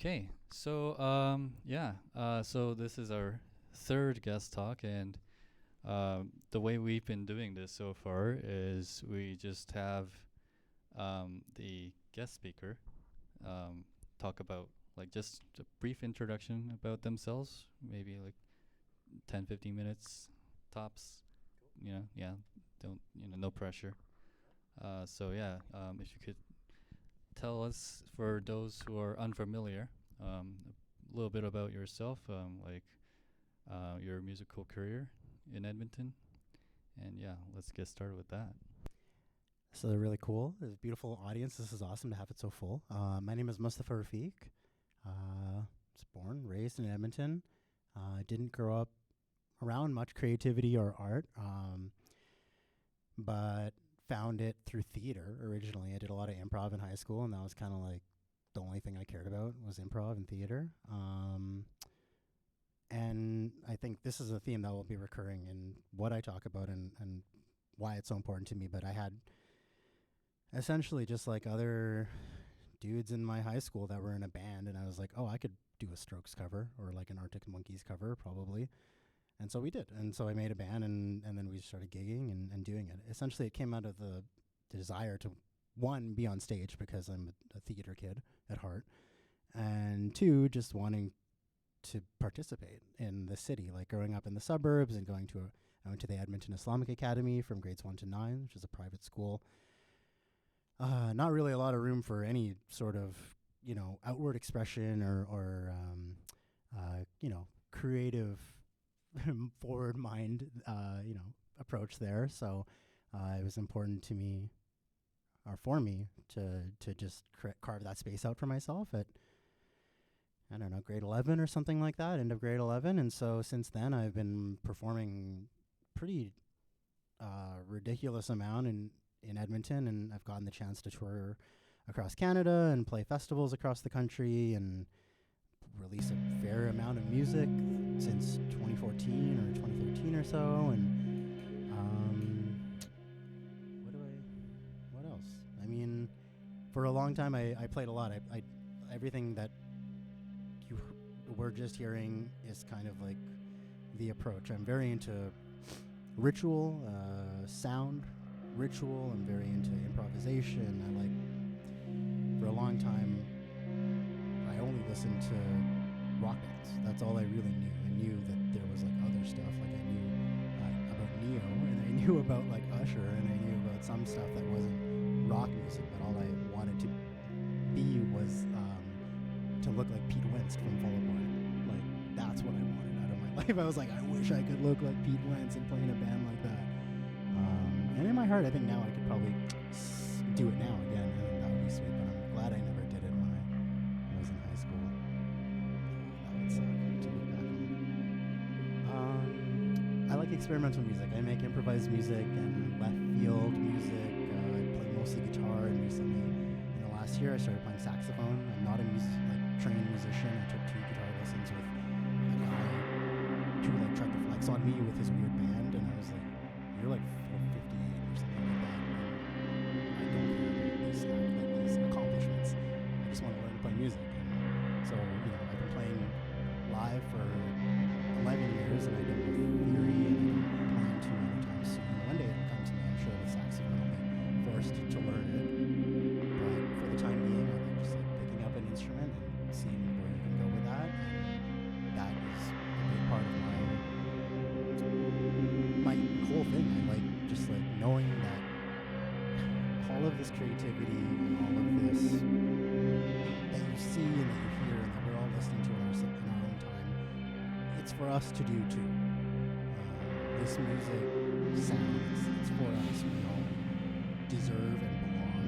Okay, so so this is our third guest talk, and the way we've been doing this so far is we just have the guest speaker talk about like just a brief introduction about themselves, maybe like 10, 15 minutes tops. Yeah, don't no pressure. If you could tell us, for those who are unfamiliar, a little bit about yourself, your musical career in Edmonton. And yeah, let's get started with that. So they're really cool. There's a beautiful audience. This is awesome to have it so full. My name is Mustafa Rafiq. Was born, raised in Edmonton. Didn't grow up around much creativity or art, but found it through theater originally. I did a lot of improv in high school, and that was kind of like the only thing I cared about was improv and theater. And I think this is a theme that will be recurring in what I talk about and why it's so important to me. But I had essentially just like other dudes in my high school that were in a band, and I was like, oh, I could do a Strokes cover or like an Arctic Monkeys cover probably. And so we did. And so I made a band, and then we started gigging and doing it. Essentially, it came out of the desire to, one, be on stage because I'm a theater kid at heart, and two, just wanting to participate in the city, like growing up in the suburbs and I went to the Edmonton Islamic Academy from grades 1 to 9, which is a private school. Not really a lot of room for any sort of, outward expression or creative forward mind, approach there. So it was important to me, or for me, to just carve that space out for myself at, I don't know, grade 11 or something like that, end of grade 11. And so since then, I've been performing pretty ridiculous amount in Edmonton, and I've gotten the chance to tour across Canada and play festivals across the country and release a fair amount of music since 2014 or 2013 or so. And what else? I mean, for a long time, I played a lot. I everything that you were just hearing is kind of like the approach. I'm very into ritual, sound, ritual. I'm very into improvisation. For a long time, I only listened to rock bands. That's all I really knew. I knew that there was like other stuff. Like I knew about Neo, and I knew about like Usher, and I knew about some stuff that wasn't rock music. But all I wanted to be was to look like Pete Wentz from Fall Out Boy. Like that's what I wanted out of my life. I was like, I wish I could look like Pete Wentz and play in a band like that. And in my heart, I think now I could probably do it now again, and that would be sweet. But I'm glad I never did it when I was in high school. That would suck to look back on. I like experimental music. I make improvised music and left field music. I play mostly guitar, and recently, in the last year, I started playing saxophone. I'm not a trained musician. I took 2 guitar lessons with a guy who tried to flex on me with his weird band, and I was like, "You're like 58 or something like that. I don't care these accomplishments. I just want to learn to play music." And so, I've been playing live for 11 years, and I don't know theory, and I don't plan to anytime soon. One day it'll come to me, I'm sure, with saxophone. I'll be forced to learn it. But for the time being, I like just picking up an instrument and seeing where you can go with that. And that is a big part of my whole thing. I like just knowing that all of this creativity and all of this that you see and that you hear and that we're all listening to in our own time, it's for us to do too. This music sounds, it's for us. We all deserve and belong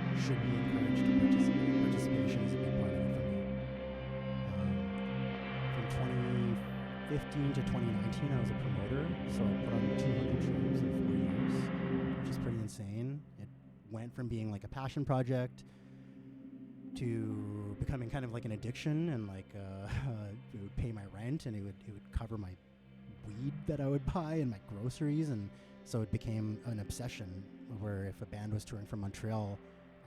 and should be encouraged to participate. Participation is a big part of it for me. From 2015 to 2019, I was a promoter, so I put on 200 shows in 4 years, which is pretty insane. It went from being like a passion project to becoming kind of like an addiction, and it would pay my rent, and it would cover my weed that I would buy and my groceries, and so it became an obsession where if a band was touring from Montreal,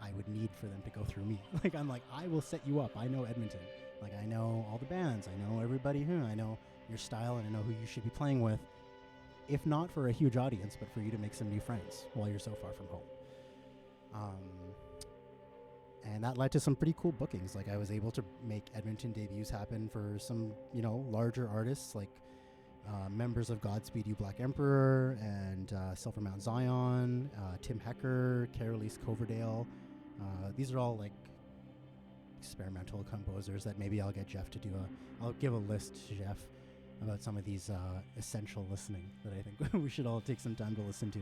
I would need for them to go through me. Like, I'm like, I will set you up. I know Edmonton. Like, I know all the bands. I know everybody here. I know your style, and I know who you should be playing with. If not for a huge audience, but for you to make some new friends while you're so far from home. And that led to some pretty cool bookings. Like, I was able to make Edmonton debuts happen for some, larger artists, like members of Godspeed You Black Emperor and Silver Mount Zion, Tim Hecker, Carolise Coverdale. These are all like experimental composers that maybe I'll get Jeff to do I'll give a list to Jeff about some of these essential listening that I think we should all take some time to listen to.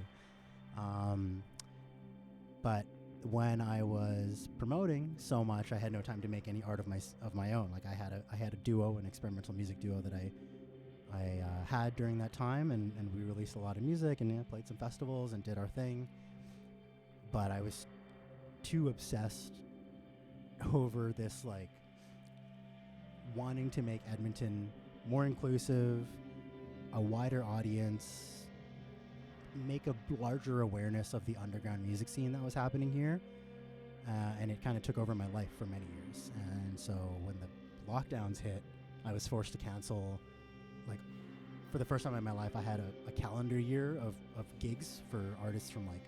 But when I was promoting so much, I had no time to make any art of my own. Like, I had a duo, an experimental music duo that I had during that time, and we released a lot of music and played some festivals and did our thing. But I was too obsessed over this, like, wanting to make Edmonton more inclusive, a wider audience, make a larger awareness of the underground music scene that was happening here. And it kind of took over my life for many years. And so when the lockdowns hit, I was forced to cancel. Like, for the first time in my life, I had a calendar year of gigs for artists from, like,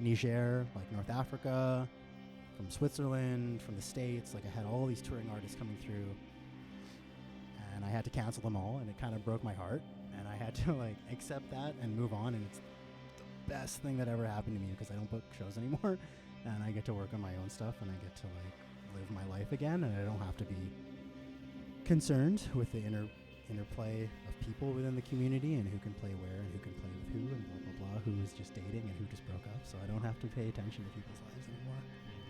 Niger, like North Africa, from Switzerland, from the States. Like, I had all these touring artists coming through, and I had to cancel them all, and it kind of broke my heart. And I had to, like, accept that and move on. And it's the best thing that ever happened to me, because I don't book shows anymore, and I get to work on my own stuff, and I get to, like, live my life again, and I don't have to be concerned with the interplay of people within the community and who can play where and who can play with who and blah blah blah, who is just dating and who just broke up. So I don't have to pay attention to people's lives anymore.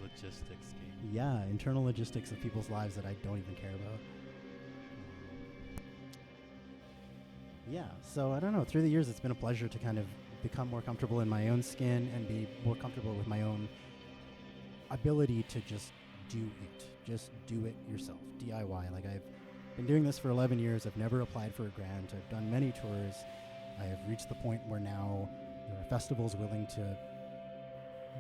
Logistics game. Yeah, internal logistics of people's lives that I don't even care about. Yeah, so I don't know. Through the years, it's been a pleasure to kind of become more comfortable in my own skin and be more comfortable with my own ability to just do it. Just do it yourself. DIY. Like, I've been doing this for 11 years. I've never applied for a grant. I've done many tours. I have reached the point where now there are festivals willing to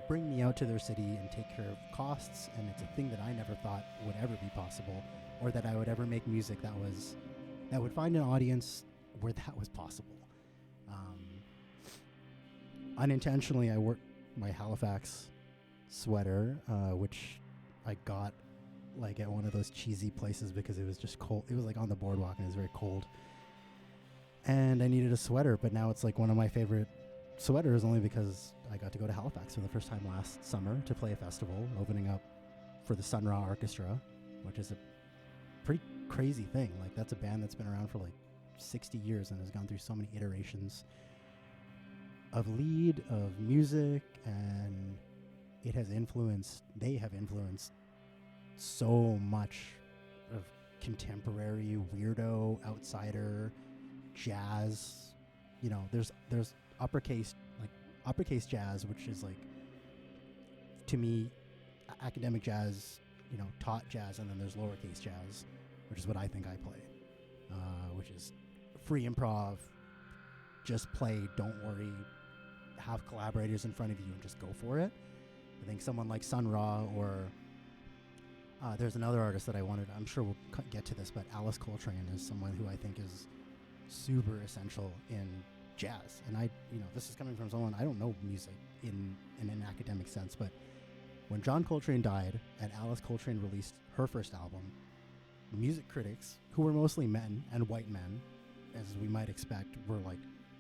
bring me out to their city and take care of costs, and it's a thing that I never thought would ever be possible, or that I would ever make music that would find an audience where that was possible. Unintentionally, I wore my Halifax sweater, which I got, like, at one of those cheesy places because it was just cold. It was, like, on the boardwalk, and it was very cold. And I needed a sweater, but now it's, like, one of my favorite sweaters, only because I got to go to Halifax for the first time last summer to play a festival, opening up for the Sun Ra Orchestra, which is a pretty crazy thing. Like, that's a band that's been around for, like, 60 years and has gone through so many iterations of lead, of music, and they have influenced so much of contemporary, weirdo, outsider, jazz. There's uppercase jazz, which is, like, to me, academic jazz, taught jazz, and then there's lowercase jazz, which is what I think I play, which is free improv, just play, don't worry, have collaborators in front of you and just go for it. I think someone like Sun Ra, or there's another artist that I'm sure we'll get to this, but Alice Coltrane is someone who I think is super essential in jazz. And this is coming from someone, I don't know music in an academic sense, but when John Coltrane died and Alice Coltrane released her first album, music critics, who were mostly men and white men, as we might expect, were, like,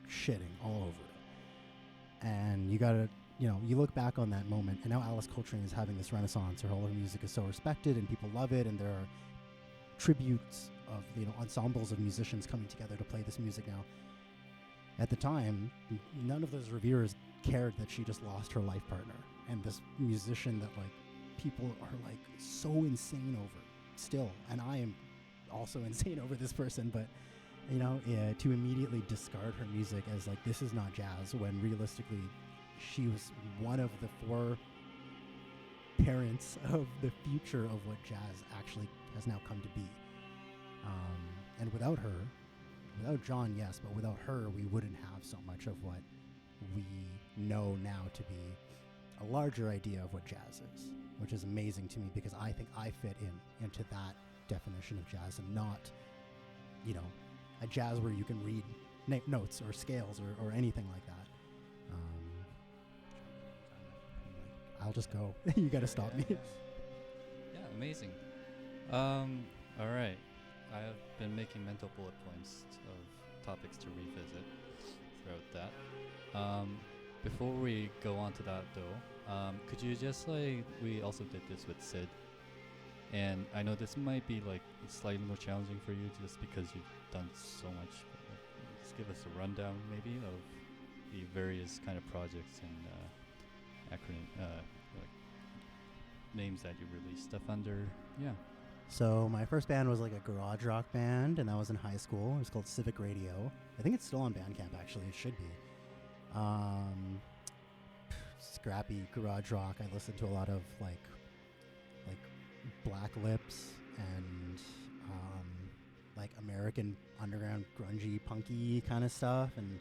shitting all over it. And you gotta, you look back on that moment, and now Alice Coltrane is having this renaissance. Her whole music is so respected, and people love it, and there are tributes of, ensembles of musicians coming together to play this music now. At the time, none of those reviewers cared that she just lost her life partner, and this musician that, like, people are, like, so insane over still, and I am also insane over this person, but to immediately discard her music as, like, this is not jazz, when realistically she was one of the 4 parents of the future of what jazz actually has now come to be. And without John, yes, but without her, we wouldn't have so much of what we know now to be a larger idea of what jazz is, which is amazing to me because I think I fit into that definition of jazz and not, you know, a jazz where you can read notes or scales or anything like that. I'll just go. You got to stop me. Yeah, amazing. All right. I have been making mental bullet points of topics to revisit throughout that. Before we go on to that though, could you just we also did this with Sid, and I know this might be slightly more challenging for you just because you've done so much. But just give us a rundown maybe of the various kind of projects and names that you released stuff under. Yeah. So my first band was like a garage rock band, and that was in high school. It was called Civic Radio. I think it's still on Bandcamp, actually. It should be. Scrappy garage rock. I listened to a lot of like Black Lips and like American underground grungy punky kind of stuff, and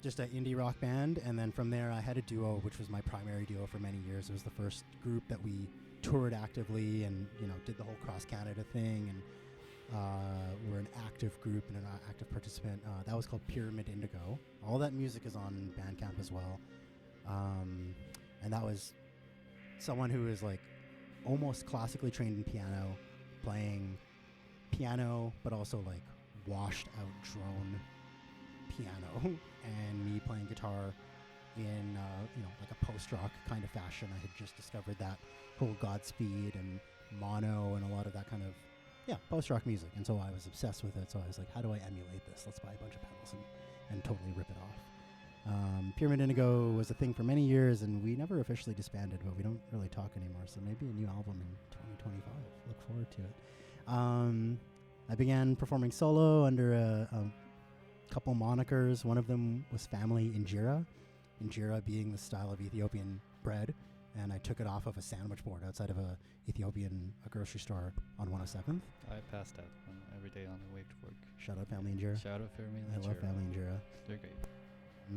just an indie rock band. And then from there I had a duo, which was my primary duo for many years. It was the first group that we toured actively and, did the whole cross Canada thing, and we're an active group and an active participant. That was called Pyramid Indigo. All that music is on Bandcamp as well. And that was someone who is like almost classically trained in piano, playing piano, but also like washed out drone piano, and me playing guitar in like a post-rock kind of fashion. I had just discovered that whole Godspeed and mono and a lot of that kind of post-rock music, and so I was obsessed with it. So I was like, how do I emulate this? Let's buy a bunch of pedals and totally rip it off. Pyramid Indigo was a thing for many years, and we never officially disbanded, but we don't really talk anymore, so maybe a new album in 2025. Look forward to it. I began performing solo under a couple monikers. One of them was Family Injera being the style of Ethiopian bread, and I took it off of a sandwich board outside of a grocery store on 107th. I pass that one every day on the way to work. Shout out Family Injera. Shout out Family Injera. I love Family Injera. They're great.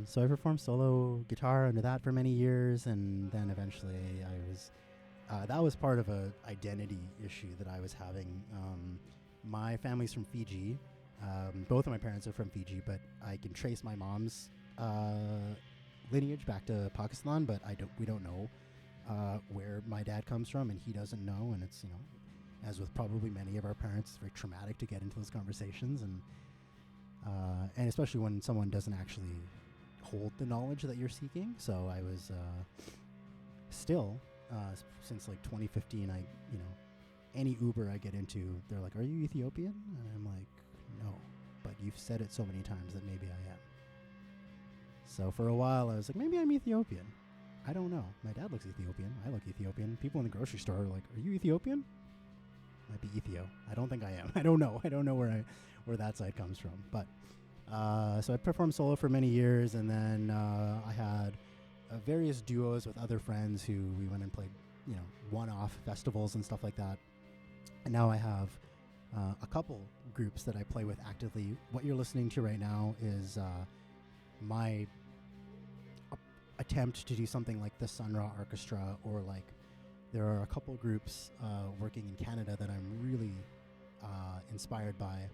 So I performed solo guitar under that for many years, and then eventually I was that was part of a identity issue that I was having. My family's from Fiji. Both of my parents are from Fiji, but I can trace my mom's lineage back to Pakistan, but we don't know where my dad comes from, and he doesn't know. And it's, as with probably many of our parents, it's very traumatic to get into those conversations, and especially when someone doesn't actually hold the knowledge that you're seeking. So I was still since like 2015, any Uber I get into, they're like, "Are you Ethiopian?" And I'm like, "No, but you've said it so many times that maybe I am." So for a while I was like, maybe I'm Ethiopian. I don't know. My dad looks Ethiopian. I look Ethiopian. People in the grocery store are like, "Are you Ethiopian?" Might be Ethio. I don't think I am. I don't know. I don't know where that side comes from. But so I performed solo for many years, and then I had various duos with other friends who we went and played, one-off festivals and stuff like that. And now I have a couple groups that I play with actively. What you're listening to right now is my attempt to do something like the Sun Ra Orchestra, or like there are a couple groups working in Canada that I'm really inspired by.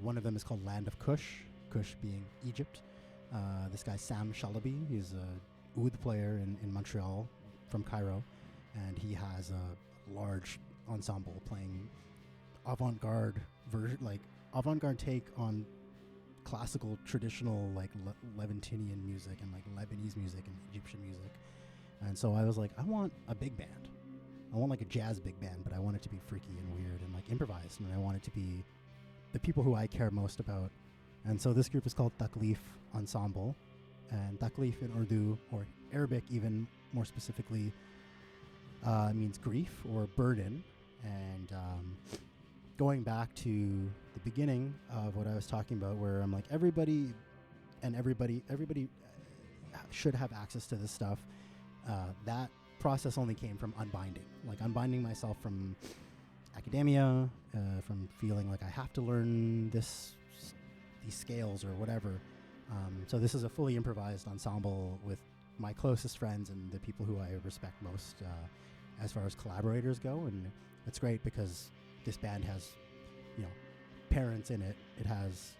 One of them is called Land of Kush being Egypt. This guy Sam Shalaby, he's a oud player in Montreal from Cairo, and he has a large ensemble playing avant-garde take on classical, traditional, like Levantinian music and like Lebanese music and Egyptian music. And so I was like, I want a big band. I want like a jazz big band, but I want it to be freaky and weird and like improvised, and I want it to be the people who I care most about. And so this group is called Taklif Ensemble, and Taklif in Urdu, or Arabic even more specifically, means grief or burden. And going back to the beginning of what I was talking about, where I'm like, everybody should have access to this stuff. That process only came from unbinding myself from academia, from feeling like I have to learn these scales or whatever. So this is a fully improvised ensemble with my closest friends and the people who I respect most as far as collaborators go. And it's great because this band has, you know, parents in it. It has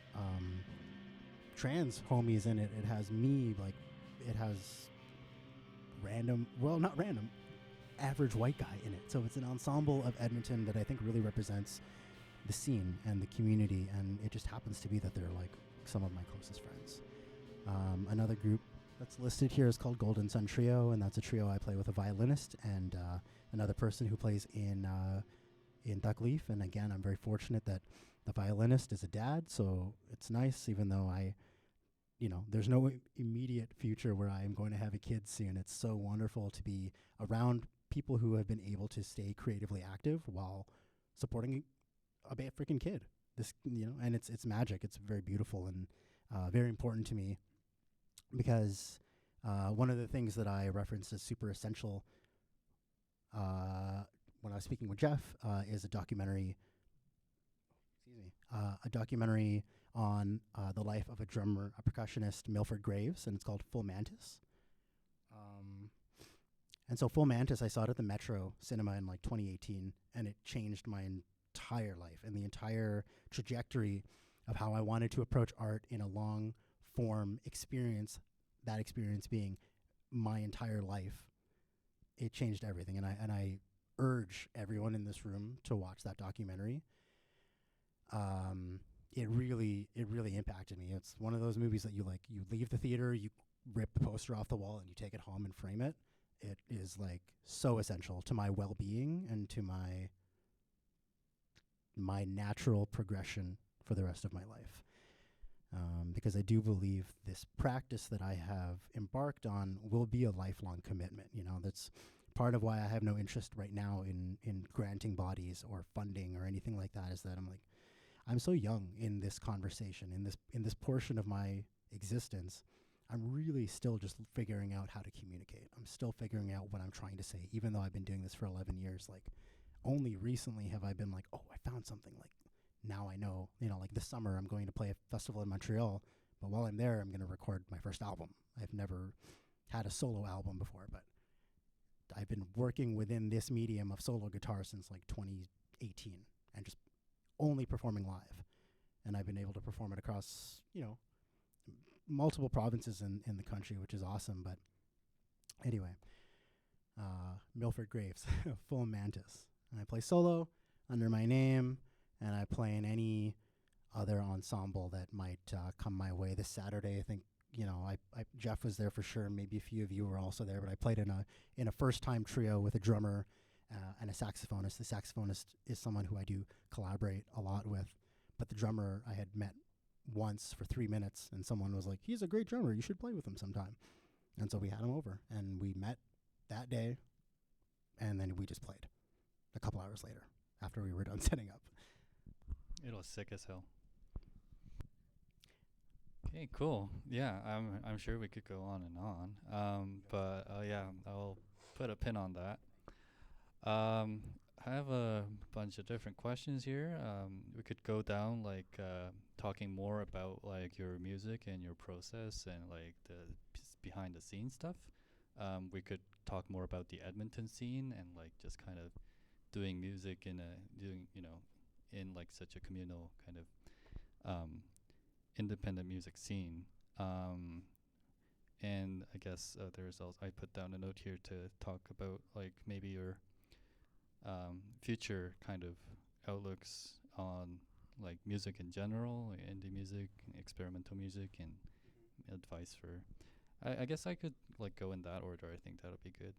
trans homies in it. It has me. Like, it has random, well, not random, average white guy in it. So it's an ensemble of Edmonton that I think really represents the scene and the community, and it just happens to be that they're like some of my closest friends. Another group that's listed here is called Golden Sun Trio, and that's a trio I play with a violinist and another person who plays in Duckleaf. And again, I'm very fortunate that the violinist is a dad, so it's nice, even though there's no immediate future where I am going to have a kid soon. It's so wonderful to be around people who have been able to stay creatively active while supporting a freaking kid. And it's magic. It's very beautiful and very important to me because one of the things that I referenced as super essential when I was speaking with Jeff is a documentary. A documentary on the life of a drummer, a percussionist, Milford Graves, and it's called Full Mantis. And so Full Mantis, I saw it at the Metro Cinema in like 2018, and it changed my entire life and the entire trajectory of how I wanted to approach art in a long form experience, that experience being my entire life. It changed everything, and I urge everyone in this room to watch that documentary. It really impacted me. It's one of those movies that you leave the theater, you rip the poster off the wall, and you take it home and frame it. It is like so essential to my well-being and to my natural progression for the rest of my life. Because I do believe this practice that I have embarked on will be a lifelong commitment. That's part of why I have no interest right now in granting bodies or funding or anything like that, is that I'm so young in this conversation, in this portion of my existence. I'm really still just figuring out how to communicate. I'm still figuring out what I'm trying to say, even though I've been doing this for 11 years. Like, only recently have I been like, oh, I found something. Like, now I know, like this summer I'm going to play a festival in Montreal, but while I'm there, I'm going to record my first album. I've never had a solo album before, but I've been working within this medium of solo guitar since like 2018 and just only performing live. And I've been able to perform it across, multiple provinces in the country, which is awesome. But anyway, Milford Graves, Full Mantis. And I play solo under my name, and I play in any other ensemble that might come my way. This Saturday, I think, Jeff was there for sure. Maybe a few of you were also there, but I played in a first-time trio with a drummer and a saxophonist. The saxophonist is someone who I do collaborate a lot with, but the drummer I had met once for 3 minutes, and someone was like, he's a great drummer, you should play with him sometime. And so we had him over, and we met that day, and then we just played a couple hours later after we were done setting up. It was sick as hell. Okay, cool. Yeah, I'm sure we could go on and on. But yeah, I'll put a pin on that. I have a bunch of different questions here. We could go down talking more about like your music and your process and like the behind the scenes stuff. We could talk more about the Edmonton scene and like just kind of doing music in in like such a communal kind of independent music scene. And I guess there's also, I put down a note here to talk about like maybe your future kind of outlooks on like music in general, like indie music, experimental music, and advice for. I guess I could like go in that order. I think that'll be good.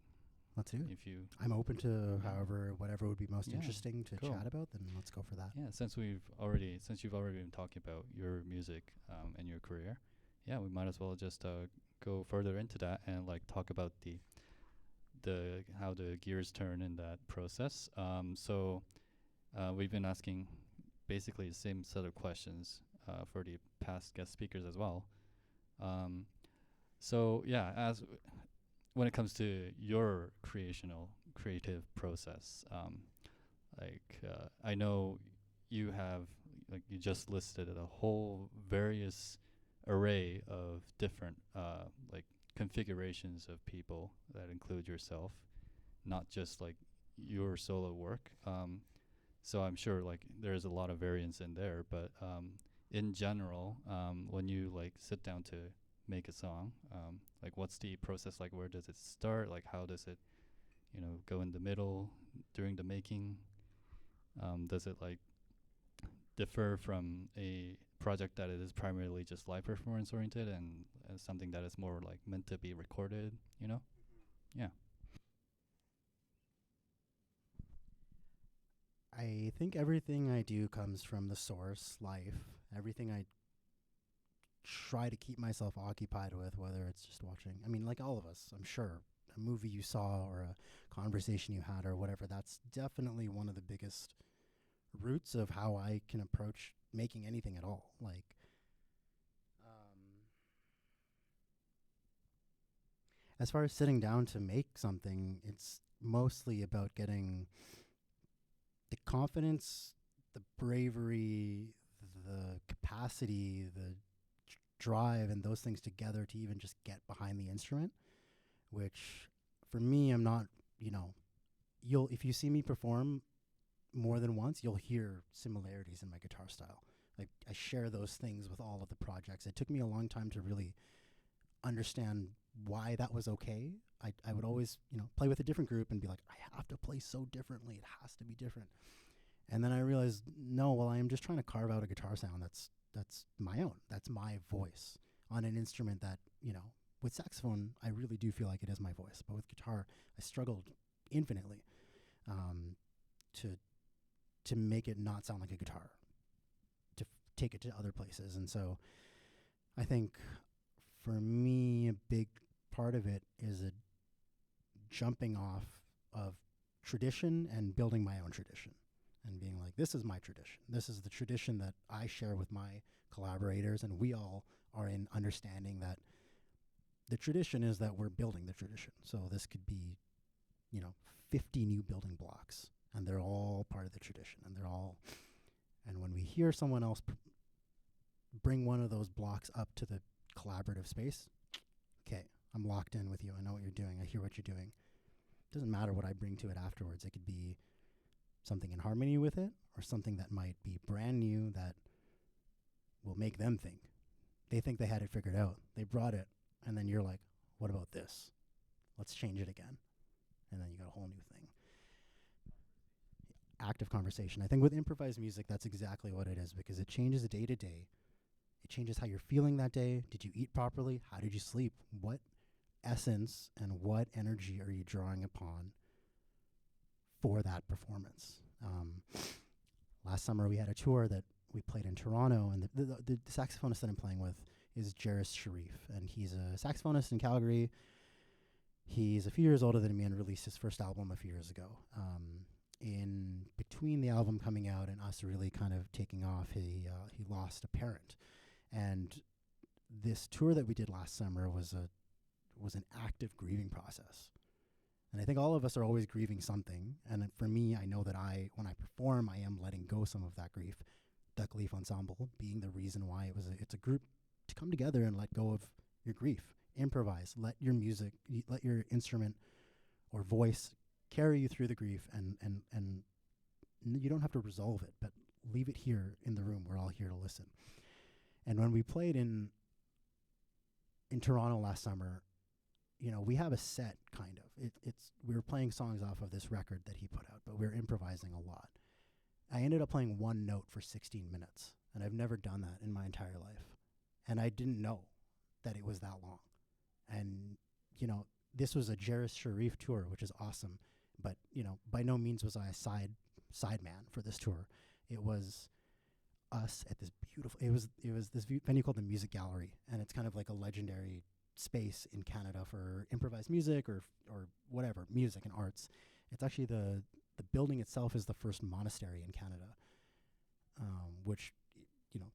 Let's do it. If you, I'm open to whatever would be most interesting to cool. chat about, then let's go for that. Yeah, since you've already been talking about your music and your career, yeah, we might as well just go further into that and like talk about the how the gears turn in that process. So we've been asking basically the same set of questions for the past guest speakers as well. So yeah, as when it comes to your creative process, I know you have you just listed a whole various array of different like configurations of people that include yourself, not just like your solo work. So I'm sure like there's a lot of variance in there, but in general, when you like sit down to make a song, like what's the process like? Where does it start? Like how does it, go in the middle during the making? Does it like differ from a project that it is primarily just live performance oriented and something that is more like meant to be recorded? Yeah. I think everything I do comes from the source, life. Everything I try to keep myself occupied with, whether it's just watching, I mean, like all of us, I'm sure, a movie you saw or a conversation you had or whatever, that's definitely one of the biggest roots of how I can approach making anything at all. Like, as far as sitting down to make something, it's mostly about getting the confidence, the bravery, the capacity, the drive, and those things together to even just get behind the instrument. Which, for me, I'm not. You'll if you see me perform more than once, you'll hear similarities in my guitar style. Like I share those things with all of the projects. It took me a long time to really understand why that was okay. I would always, play with a different group and be like, I have to play so differently. It has to be different. And then I realized, no, well, I am just trying to carve out a guitar sound that's my own. That's my voice on an instrument that, with saxophone, I really do feel like it is my voice. But with guitar, I struggled infinitely to to make it not sound like a guitar, to take it to other places. And so I think for me, a big part of it is a jumping off of tradition and building my own tradition and being like, this is my tradition. This is the tradition that I share with my collaborators, and we all are in understanding that the tradition is that we're building the tradition. So this could be, 50 new building blocks, and they're all part of the tradition, and when we hear someone else bring one of those blocks up to the collaborative space, okay, I'm locked in with you. I know what you're doing. I hear what you're doing. It doesn't matter what I bring to it afterwards. It could be something in harmony with it, or something that might be brand new that will make them think. They think they had it figured out. They brought it, and then you're like, what about this? Let's change it again. And then you got a whole new thing. Active conversation. I think with improvised music, that's exactly what it is, because it changes day to day. It changes how you're feeling that day. Did you eat properly? How did you sleep? What essence and what energy are you drawing upon for that performance? Last summer, we had a tour that we played in Toronto, and the saxophonist that I'm playing with is Jairus Sharif, and he's a saxophonist in Calgary. He's a few years older than me and released his first album a few years ago. In between the album coming out and us really kind of taking off, he lost a parent. And this tour that we did last summer was an active grieving process. And I think all of us are always grieving something. And for me, I know that when I perform, I am letting go some of that grief. Duck Leaf Ensemble being the reason why it's a group to come together and let go of your grief. Improvise. Let your music, let your instrument or voice carry you through the grief, and you don't have to resolve it, but leave it here in the room. We're all here to listen. And when we played in Toronto last summer, we have a set kind of. We were playing songs off of this record that he put out, but we were improvising a lot. I ended up playing one note for 16 minutes, and I've never done that in my entire life. And I didn't know that it was that long. And, this was a Jairus Sharif tour, which is awesome. But, by no means was I a side man for this tour. It was us at this beautiful, it was this venue called the Music Gallery. And it's kind of like a legendary space in Canada for improvised music or whatever, music and arts. It's actually the building itself is the first monastery in Canada, which,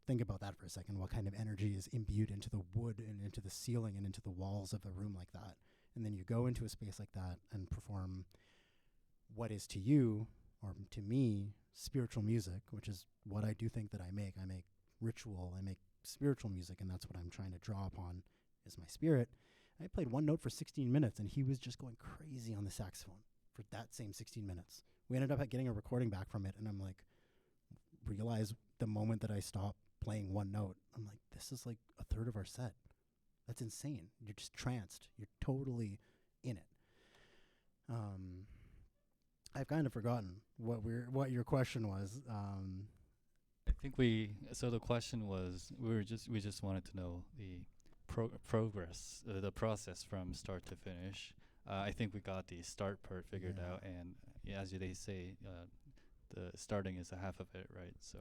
think about that for a second. What kind of energy is imbued into the wood and into the ceiling and into the walls of a room like that? And then you go into a space like that and perform what is to you, or to me, spiritual music, which is what I do think that I make. I make ritual, I make spiritual music, and that's what I'm trying to draw upon is my spirit. I played one note for 16 minutes, and he was just going crazy on the saxophone for that same 16 minutes. We ended up getting a recording back from it, and I'm like, realize the moment that I stopped playing one note, I'm like, this is like a third of our set. That's insane. You're just tranced. You're totally in it. I've kind of forgotten what your question was. I think so the question was, we just wanted to know the progress, the process from start to finish. I think we got the start part figured Yeah. out, and yeah, as they say, the starting is a half of it, right? So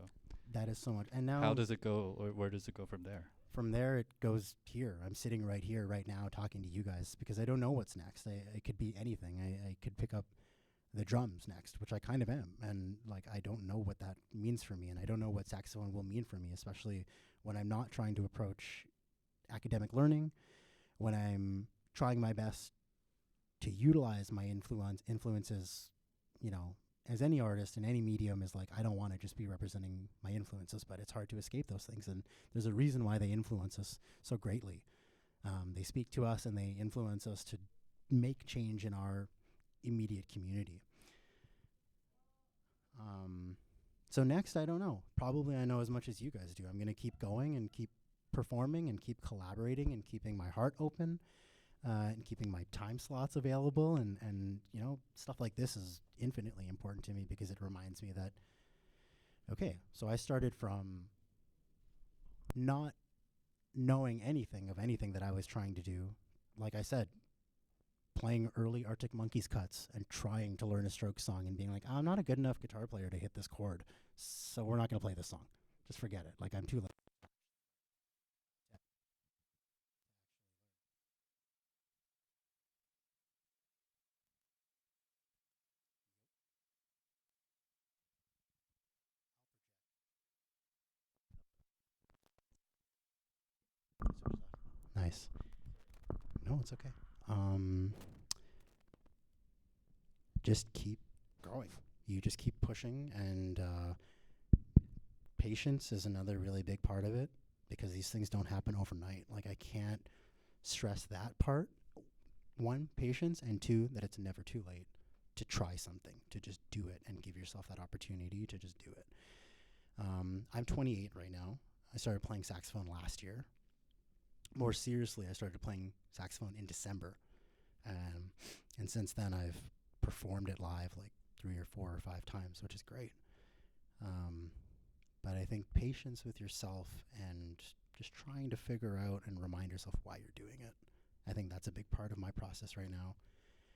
That is so much. And now how does it go, or where does it go from there? from there, it goes here. I'm sitting right here, right now, talking to you guys because I don't know what's next. It could be anything. I could pick up the drums next, which I kind of am. And like, I don't know what that means for me. And I don't know what saxophone will mean for me, especially when I'm not trying to approach academic learning, when I'm trying my best to utilize my influences, you know, as any artist in any medium is like, I don't want to just be representing my influences, but it's hard to escape those things. And there's a reason why they influence us so greatly. They speak to us and they influence us to make change in our immediate community. So next, I don't know. Probably I know as much as you guys do. I'm going to keep going and keep performing and keep collaborating and keeping my heart open and keeping my time slots available. And, you know, stuff like this is infinitely important to me because it reminds me that, okay, so I started from not knowing anything of anything that I was trying to do. Like I said, playing early Arctic Monkeys cuts and trying to learn a stroke song and being like, I'm not a good enough guitar player to hit this chord, so we're not going to play this song. Just forget it. Like, I'm too late. Nice. No, it's okay. Um, just keep going. You just keep pushing, and patience is another really big part of it because these things don't happen overnight. Like, I can't stress that part. One, patience, and two, that it's never too late to try something, to just do it and give yourself that opportunity to just do it. I'm 28 right now. I started playing saxophone last year. More seriously, I started playing saxophone in December. Um, and since then, I've performed it live like 3 or 4 or 5 times, which is great. Um, but I think patience with yourself and just trying to figure out and remind yourself why you're doing it. I think that's a big part of my process right now.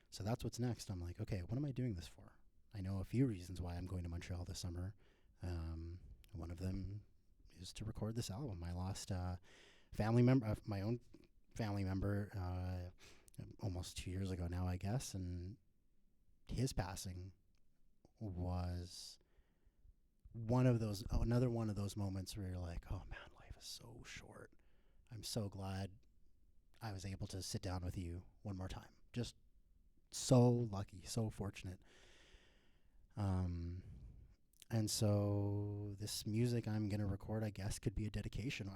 So that's what's next. I'm like, okay, what am I doing this for? I know a few reasons why I'm going to Montreal this summer. One of them is to record this album. I lost family member, my own family member, almost 2 years ago now, I guess, and his passing was another one of those moments where you're like, oh man, life is so short. I'm so glad I was able to sit down with you one more time. Just so lucky, so fortunate. Um, and so this music I'm gonna record, I guess, could be a dedication.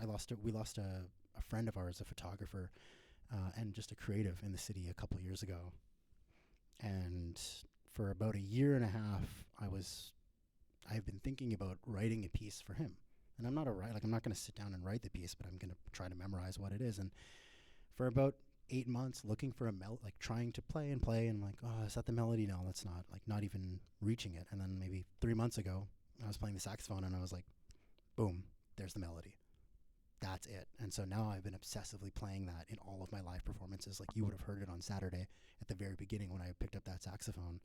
We lost a friend of ours, a photographer, and just a creative in the city a couple years ago. And for about a year and a half, I've been thinking about writing a piece for him. And I'm not I'm not gonna sit down and write the piece, but I'm gonna try to memorize what it is. And for about 8 months, looking for like trying to play and like, oh, is that the melody? No, that's not. Like, not even reaching it. And then maybe 3 months ago, I was playing the saxophone and I was like, boom, there's the melody. That's it. And so now I've been obsessively playing that in all of my live performances. Like, you would have heard it on Saturday at the very beginning when I picked up that saxophone.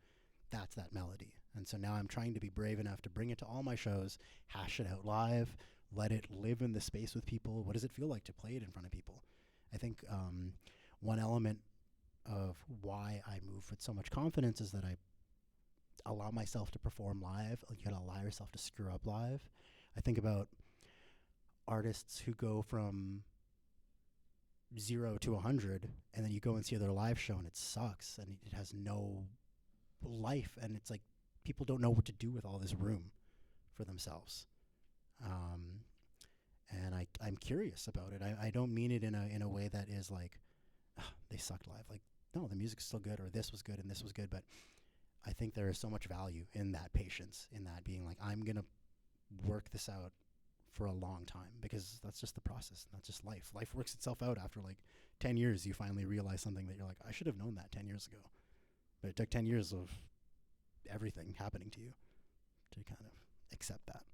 That's that melody. And so now I'm trying to be brave enough to bring it to all my shows, hash it out live, let it live in the space with people. What does it feel like to play it in front of people? I think one element of why I move with so much confidence is that I allow myself to perform live. Like, you gotta allow yourself to screw up live. I think about artists who go from 0 to 100, and then you go and see their live show and it sucks and it has no life, and it's like people don't know what to do with all this room for themselves. And I'm curious about it. I don't mean it in a way that is like they sucked live. Like, no, the music's still good, or this was good and this was good. But I think there is so much value in that patience, in that being like, I'm going to work this out for a long time, because that's just the process. That's just life. Life works itself out. After like 10 years, you finally realize something that you're like, I should have known that 10 years ago. But it took 10 years of everything happening to you to kind of accept that.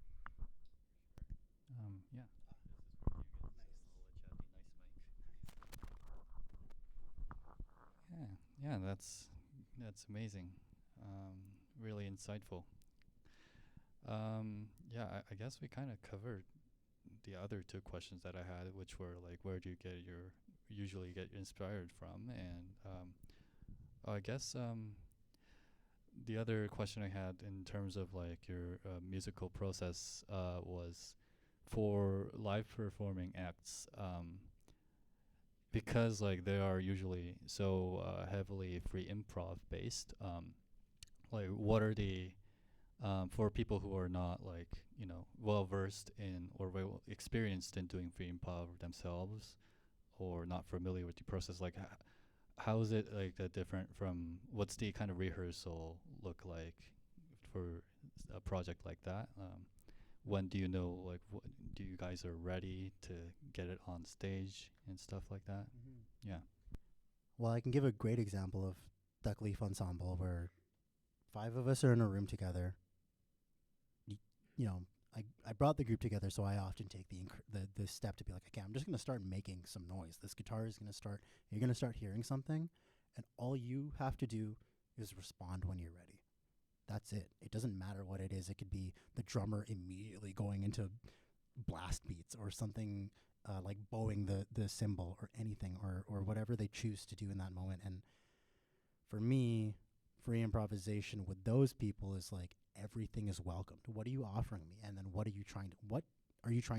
Yeah. Yeah, yeah, that's amazing. Really insightful. Yeah, I guess we kind of covered the other two questions that I had, which were like, where do you get your usually get inspired from, and I guess the other question I had in terms of like your musical process was for live performing acts. Because like they are usually so heavily free improv based, like what are the for people who are not like well versed in or well experienced in doing free improv themselves, or not familiar with the process, like how is it like that different from what's the kind of rehearsal look like for a project like that? When do you know like do you guys are ready to get it on stage and stuff like that? Yeah. Well, I can give a great example of Duck Leaf Ensemble, where five of us are in a room together. Y- you know, I brought the group together, so I often take the step to be like, okay, I'm just going to start making some noise. This guitar is going to start, you're going to start hearing something, and all you have to do is respond when you're ready. That's it. It doesn't matter what it is. It could be the drummer immediately going into blast beats, or something like bowing the cymbal, or anything, or whatever they choose to do in that moment. And for me, free improvisation with those people is like, everything is welcomed. What are you offering me? And then what are you trying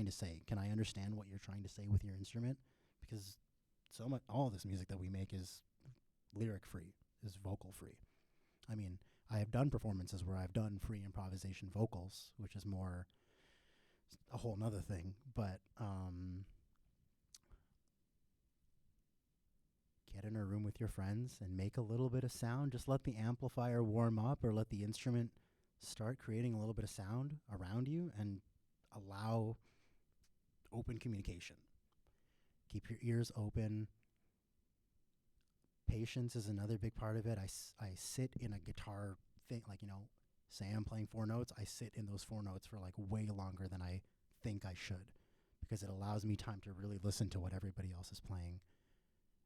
to say? Can I understand what you're trying to say with your instrument? Because so much, all this music that we make is lyric free, is vocal free. I mean, I have done performances where I've done free improvisation vocals, which is more a whole nother thing. But get in a room with your friends and make a little bit of sound. Just let the amplifier warm up, or let the instrument start creating a little bit of sound around you, and allow open communication. Keep your ears open. Patience is another big part of it. I sit in a guitar thing, like, say I'm playing four notes, I sit in those four notes for like way longer than I think I should, because it allows me time to really listen to what everybody else is playing,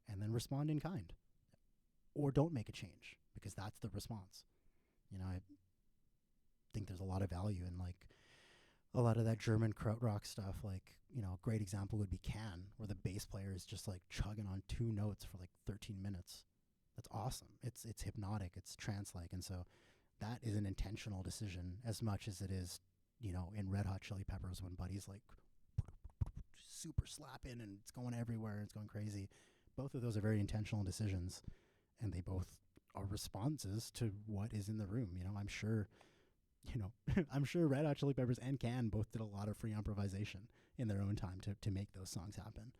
and then respond in kind. Or don't make a change, because that's the response. I think there's a lot of value in like a lot of that German krautrock stuff. Like, a great example would be Can, where the bass player is just like chugging on two notes for like 13 minutes. That's awesome. It's hypnotic, it's trance-like. And so that is an intentional decision, as much as it is, in Red Hot Chili Peppers, when Buddy's like super slapping and it's going everywhere and it's going crazy. Both of those are very intentional decisions, and they both are responses to what is in the room. I'm sure, I'm sure Red Hot Chili Peppers and Can both did a lot of free improvisation in their own time to make those songs happen.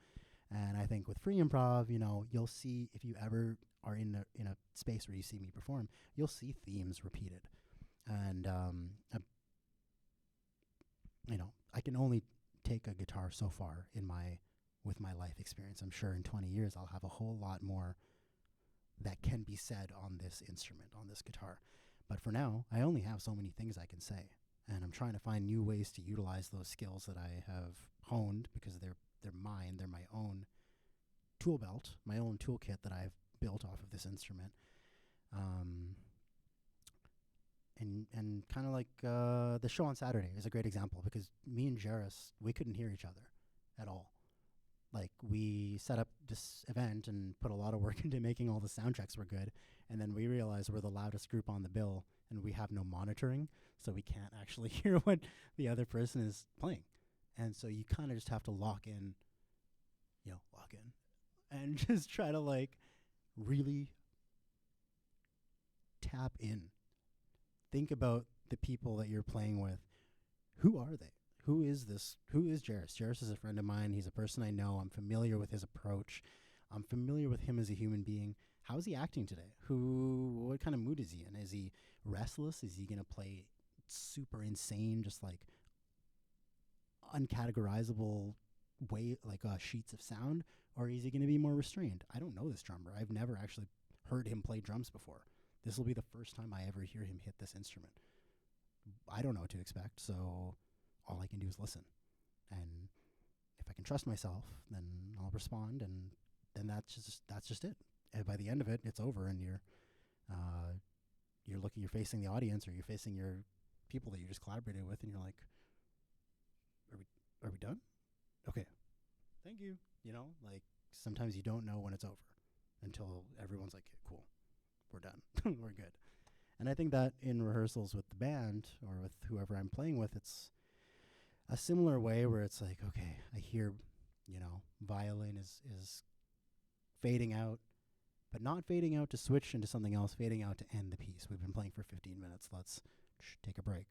And I think with free improv, you'll see, if you ever are in a space where you see me perform, you'll see themes repeated. And I can only take a guitar so far with my life experience. I'm sure in 20 years I'll have a whole lot more that can be said on this instrument, on this guitar. But for now, I only have so many things I can say, and I'm trying to find new ways to utilize those skills that I have honed, because they're mine. They're my own tool belt, my own toolkit that I've built off of this instrument. And kind of like the show on Saturday is a great example, because me and Jairus, we couldn't hear each other at all. Like, we set up this event and put a lot of work into making all the sound checks were good, and then we realized we're the loudest group on the bill, and we have no monitoring, so we can't actually hear what the other person is playing. And so you kind of just have to lock in, and just try to like really tap in. Think about the people that you're playing with. Who are they? Who is this? Who is Jairus? Jairus is a friend of mine. He's a person I know. I'm familiar with his approach. I'm familiar with him as a human being. How is he acting today? What kind of mood is he in? Is he restless? Is he going to play super insane, just like uncategorizable way, like sheets of sound? Or is he going to be more restrained? I don't know this drummer. I've never actually heard him play drums before. This will be the first time I ever hear him hit this instrument. I don't know what to expect, so all I can do is listen. And if I can trust myself, then I'll respond, and then that's just it. And by the end of it, it's over, and you're facing the audience, or you're facing your people that you just collaborated with, and you're like, are we done? Okay, thank you. You know, like sometimes you don't know when it's over until everyone's like, cool, we're done, we're good. And I think that in rehearsals with the band or with whoever I'm playing with, it's a similar way where it's like, okay, I hear, violin is fading out, but not fading out to switch into something else, fading out to end the piece. We've been playing for 15 minutes. Let's take a break.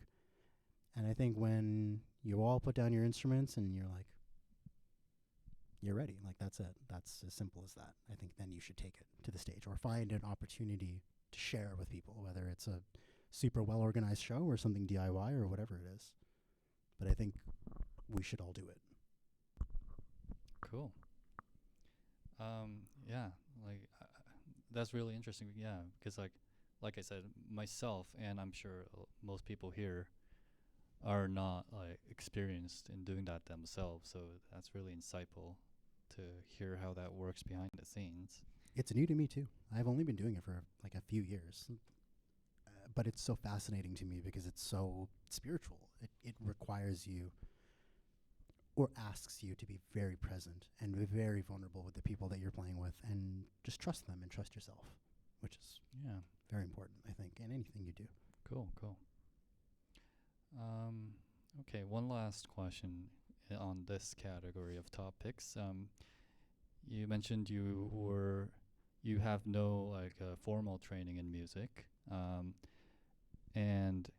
And I think when you all put down your instruments and you're like, you're ready, like that's it. That's as simple as that. I think then you should take it to the stage or find an opportunity to share with people, whether it's a super well-organized show or something DIY or whatever it is. But I think we should all do it. Cool. Yeah, like that's really interesting. Yeah, because like I said, myself and I'm sure most people here are not like experienced in doing that themselves. So that's really insightful to hear how that works behind the scenes. It's new to me too. I've only been doing it for like a few years, but it's so fascinating to me because it's so spiritual. It requires you or asks you to be very present and very vulnerable with the people that you're playing with, and just trust them and trust yourself, which is Yeah. very important, I think, in anything you do. Cool. Okay, one last question on this category of topics. You mentioned you have no like formal training in music, and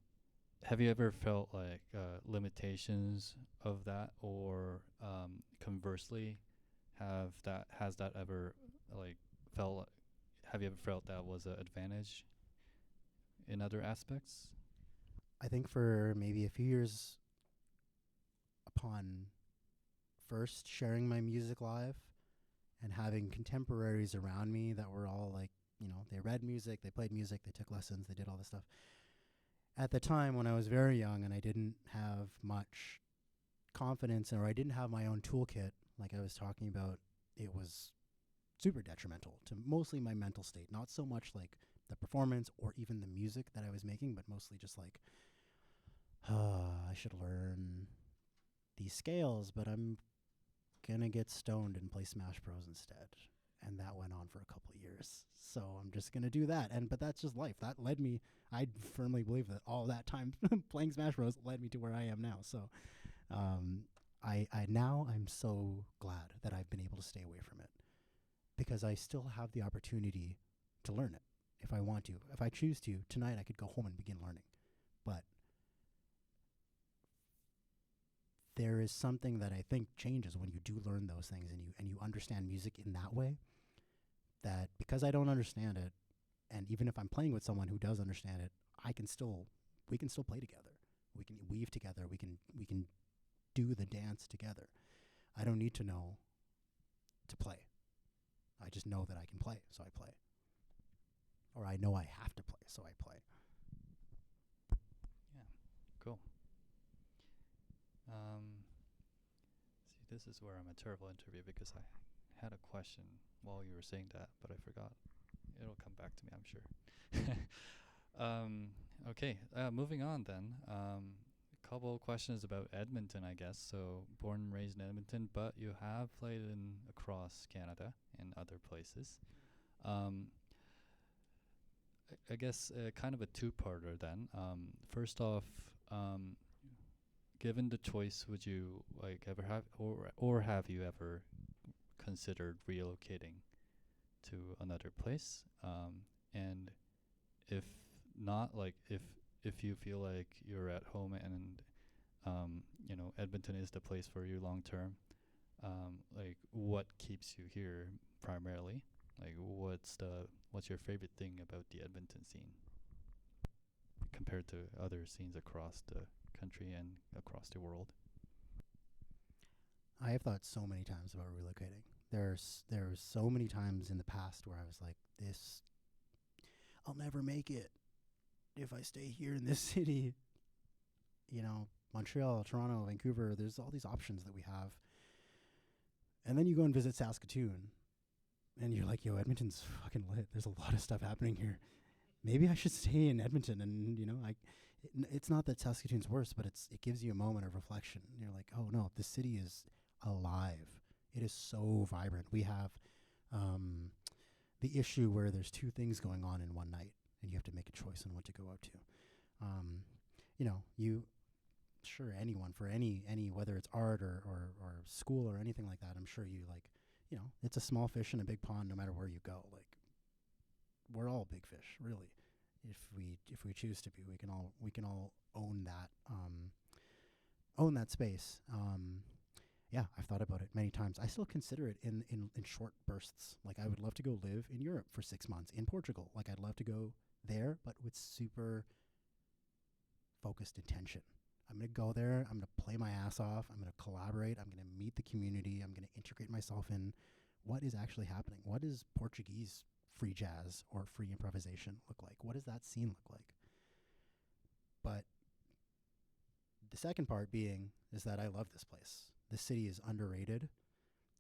have you ever felt like limitations of that, or conversely, has that ever like felt? Have you ever felt that was an advantage in other aspects? I think for maybe a few years upon first sharing my music live and having contemporaries around me that were all like, they read music, they played music, they took lessons, they did all this stuff. At the time when I was very young and I didn't have much confidence, or I didn't have my own toolkit, like I was talking about, it was super detrimental to mostly my mental state. Not so much like the performance or even the music that I was making, but mostly just like, I should learn these scales, but I'm gonna get stoned and play Smash Bros instead. And that went on for a couple of years. So I'm just gonna do that. But that's just life. That led me, I firmly believe that all that time playing Smash Bros led me to where I am now. So I'm so glad that I've been able to stay away from it, because I still have the opportunity to learn it if I want to. If I choose to, tonight I could go home and begin learning. But there is something that I think changes when you do learn those things and you understand music in that way, that because I don't understand it, and even if I'm playing with someone who does understand it, we can still play together. We can weave together. We can do the dance together. I don't need to know to play. I just know that I can play, so I play. Or I know I have to play, so I play. Yeah, cool. See, this is where I'm a terrible interview because I had a question while you were saying that, but I forgot. It'll come back to me, I'm sure. Okay, moving on then. A couple questions about Edmonton, I guess. So, born and raised in Edmonton, but you have played in across Canada and other places. Um, I guess kind of a two-parter then. First off, given the choice, would you like ever have or have you ever considered relocating to another place? And if not, like if you feel like you're at home and Edmonton is the place for you long term, like what keeps you here primarily? Like what's your favorite thing about the Edmonton scene compared to other scenes across the country and across the world? I have thought so many times about relocating. There's so many times in the past where I was like, this, I'll never make it if I stay here in this city. You know, Montreal, Toronto, Vancouver. There's all these options that we have, and then you go and visit Saskatoon, and you're like, yo, Edmonton's fucking lit. There's a lot of stuff happening here. Maybe I should stay in Edmonton. And it's not that Saskatoon's worse, but it gives you a moment of reflection. You're like, oh no, the city is alive. It is so vibrant. We have the issue where there's two things going on in one night, and you have to make a choice on what to go out to. Um, you sure anyone for any whether it's art or school or anything like that. I'm sure you like, it's a small fish in a big pond. No matter where you go, like we're all big fish, really. If we choose to be, we can all own that space. Yeah, I've thought about it many times. I still consider it in short bursts. Like I would love to go live in Europe for 6 months, in Portugal. Like I'd love to go there, but with super focused intention. I'm going to go there. I'm going to play my ass off. I'm going to collaborate. I'm going to meet the community. I'm going to integrate myself in what is actually happening. What does Portuguese free jazz or free improvisation look like? What does that scene look like? But the second part being is that I love this place. The city is underrated.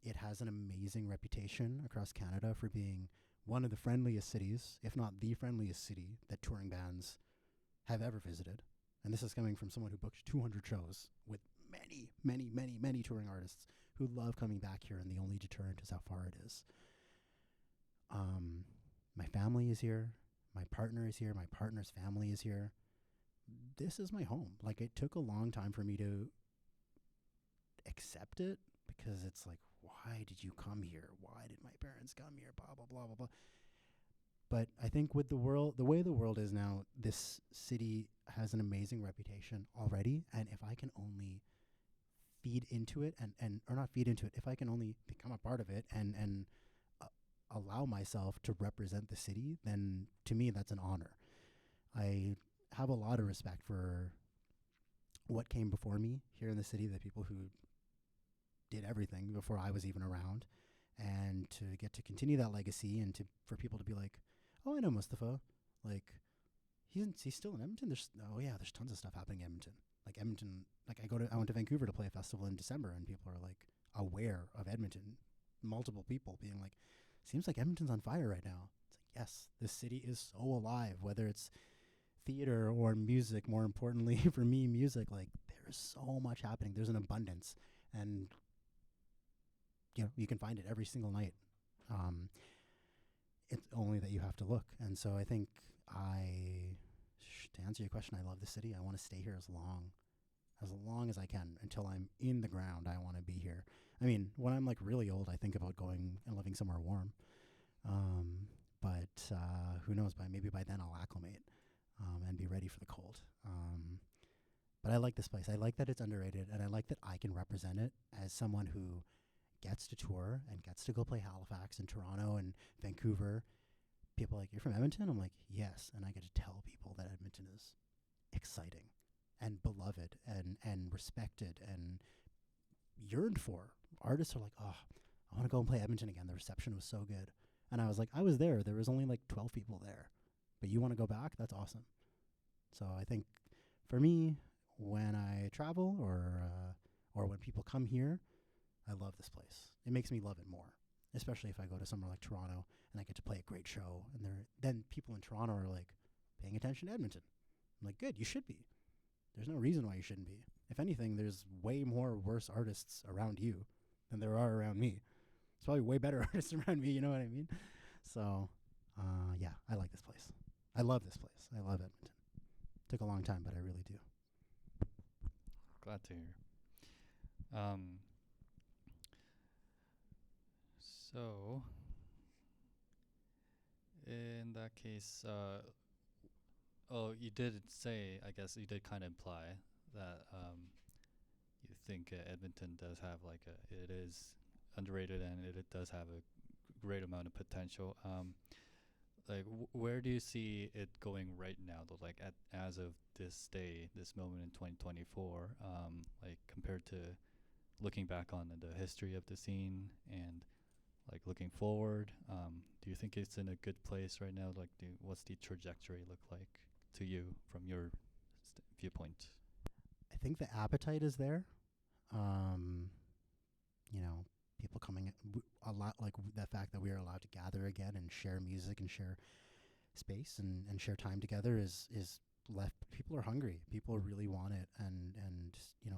It has an amazing reputation across Canada for being one of the friendliest cities, if not the friendliest city that touring bands have ever visited. And this is coming from someone who booked 200 shows with many, many, many, many touring artists who love coming back here, and the only deterrent is how far it is. My family is here. My partner is here. My partner's family is here. This is my home. Like, it took a long time for me to accept it, because it's like, why did you come here? Why did my parents come here? Blah, blah, blah, blah, blah. But I think with the way the world is now, this city has an amazing reputation already. And if I can only feed into it or not feed into it, if I can only become a part of it and allow myself to represent the city, then to me, that's an honor. I have a lot of respect for what came before me here in the city, the people who did everything before I was even around, and to get to continue that legacy, and for people to be like, oh, I know Mustafa, like he's still in Edmonton. There's tons of stuff happening in Edmonton. Like Edmonton, like I went to Vancouver to play a festival in December, and people are like aware of Edmonton. Multiple people being like, seems like Edmonton's on fire right now. It's like, yes, this city is so alive, whether it's theater or music. More importantly for me, music. Like, there's so much happening. There's an abundance, and you can find it every single night. It's only that you have to look. And so I think to answer your question, I love the city. I want to stay here as long as I can, until I'm in the ground. I want to be here. I mean, when I'm like really old, I think about going and living somewhere warm. But who knows? Maybe by then I'll acclimate and be ready for the cold. But I like this place. I like that it's underrated, and I like that I can represent it as someone who gets to tour and gets to go play Halifax and Toronto and Vancouver. People are like, you're from Edmonton? I'm like, yes. And I get to tell people that Edmonton is exciting and beloved and respected and yearned for. Artists are like, oh, I want to go and play Edmonton again. The reception was so good. And I was like, I was there. There was only like 12 people there. But you want to go back? That's awesome. So I think for me, when I travel or when people come here, I love this place. It makes me love it more, especially if I go to somewhere like Toronto and I get to play a great show, and then people in Toronto are like paying attention to Edmonton. I'm like, good, you should be. There's no reason why you shouldn't be. If anything, there's way more worse artists around you than there are around me. There's probably way better artists around me, you know what I mean? So, yeah, I like this place. I love this place. I love Edmonton. Took a long time, but I really do. Glad to hear. So, in that case, you did say, I guess you did kind of imply that you think Edmonton does have like it is underrated, and it does have a great amount of potential. Like where do you see it going right now though, like at as of this day, this moment in 2024, like compared to looking back on the history of the scene and like looking forward, do you think it's in a good place right now? Like what's the trajectory look like to you from your viewpoint? I think the appetite is there. Um, you know, people coming a lot, like the fact that we are allowed to gather again and share music and share space and share time together is left. People are hungry. People really want it, and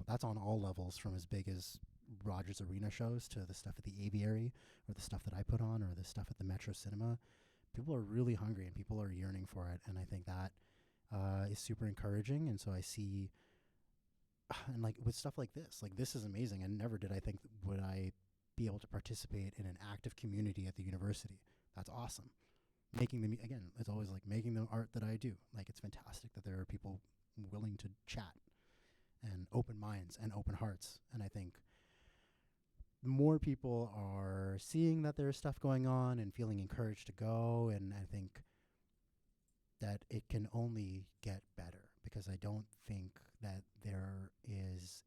that's on all levels, from as big as Rogers Arena shows to the stuff at the Aviary or the stuff that I put on or the stuff at the Metro Cinema. People are really hungry and people are yearning for it, and I think that is super encouraging. And so I see, and like with stuff like this is amazing. And never did I think would I be able to participate in an active community at the university. That's awesome. Making the again, it's always like making the art that I do. Like it's fantastic that there are people willing to chat and open minds and open hearts. And I think more people are seeing that there's stuff going on and feeling encouraged to go. And I think that it can only get better, because I don't think that there is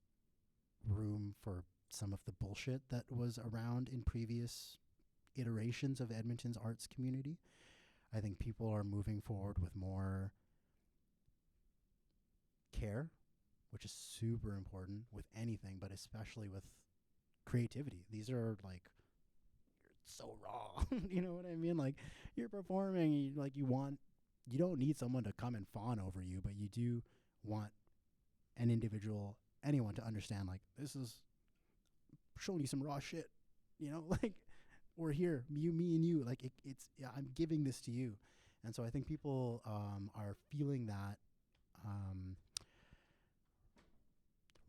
room for some of the bullshit that was around in previous iterations of Edmonton's arts community. I think people are moving forward with more care, which is super important with anything, but especially with creativity. These are like so raw. You know what I mean? Like you're performing, you don't need someone to come and fawn over you, but you do want an individual, anyone to understand like this is showing you some raw shit, like we're here, you, me, and you. Like it's yeah, I'm giving this to you, and so I think people are feeling that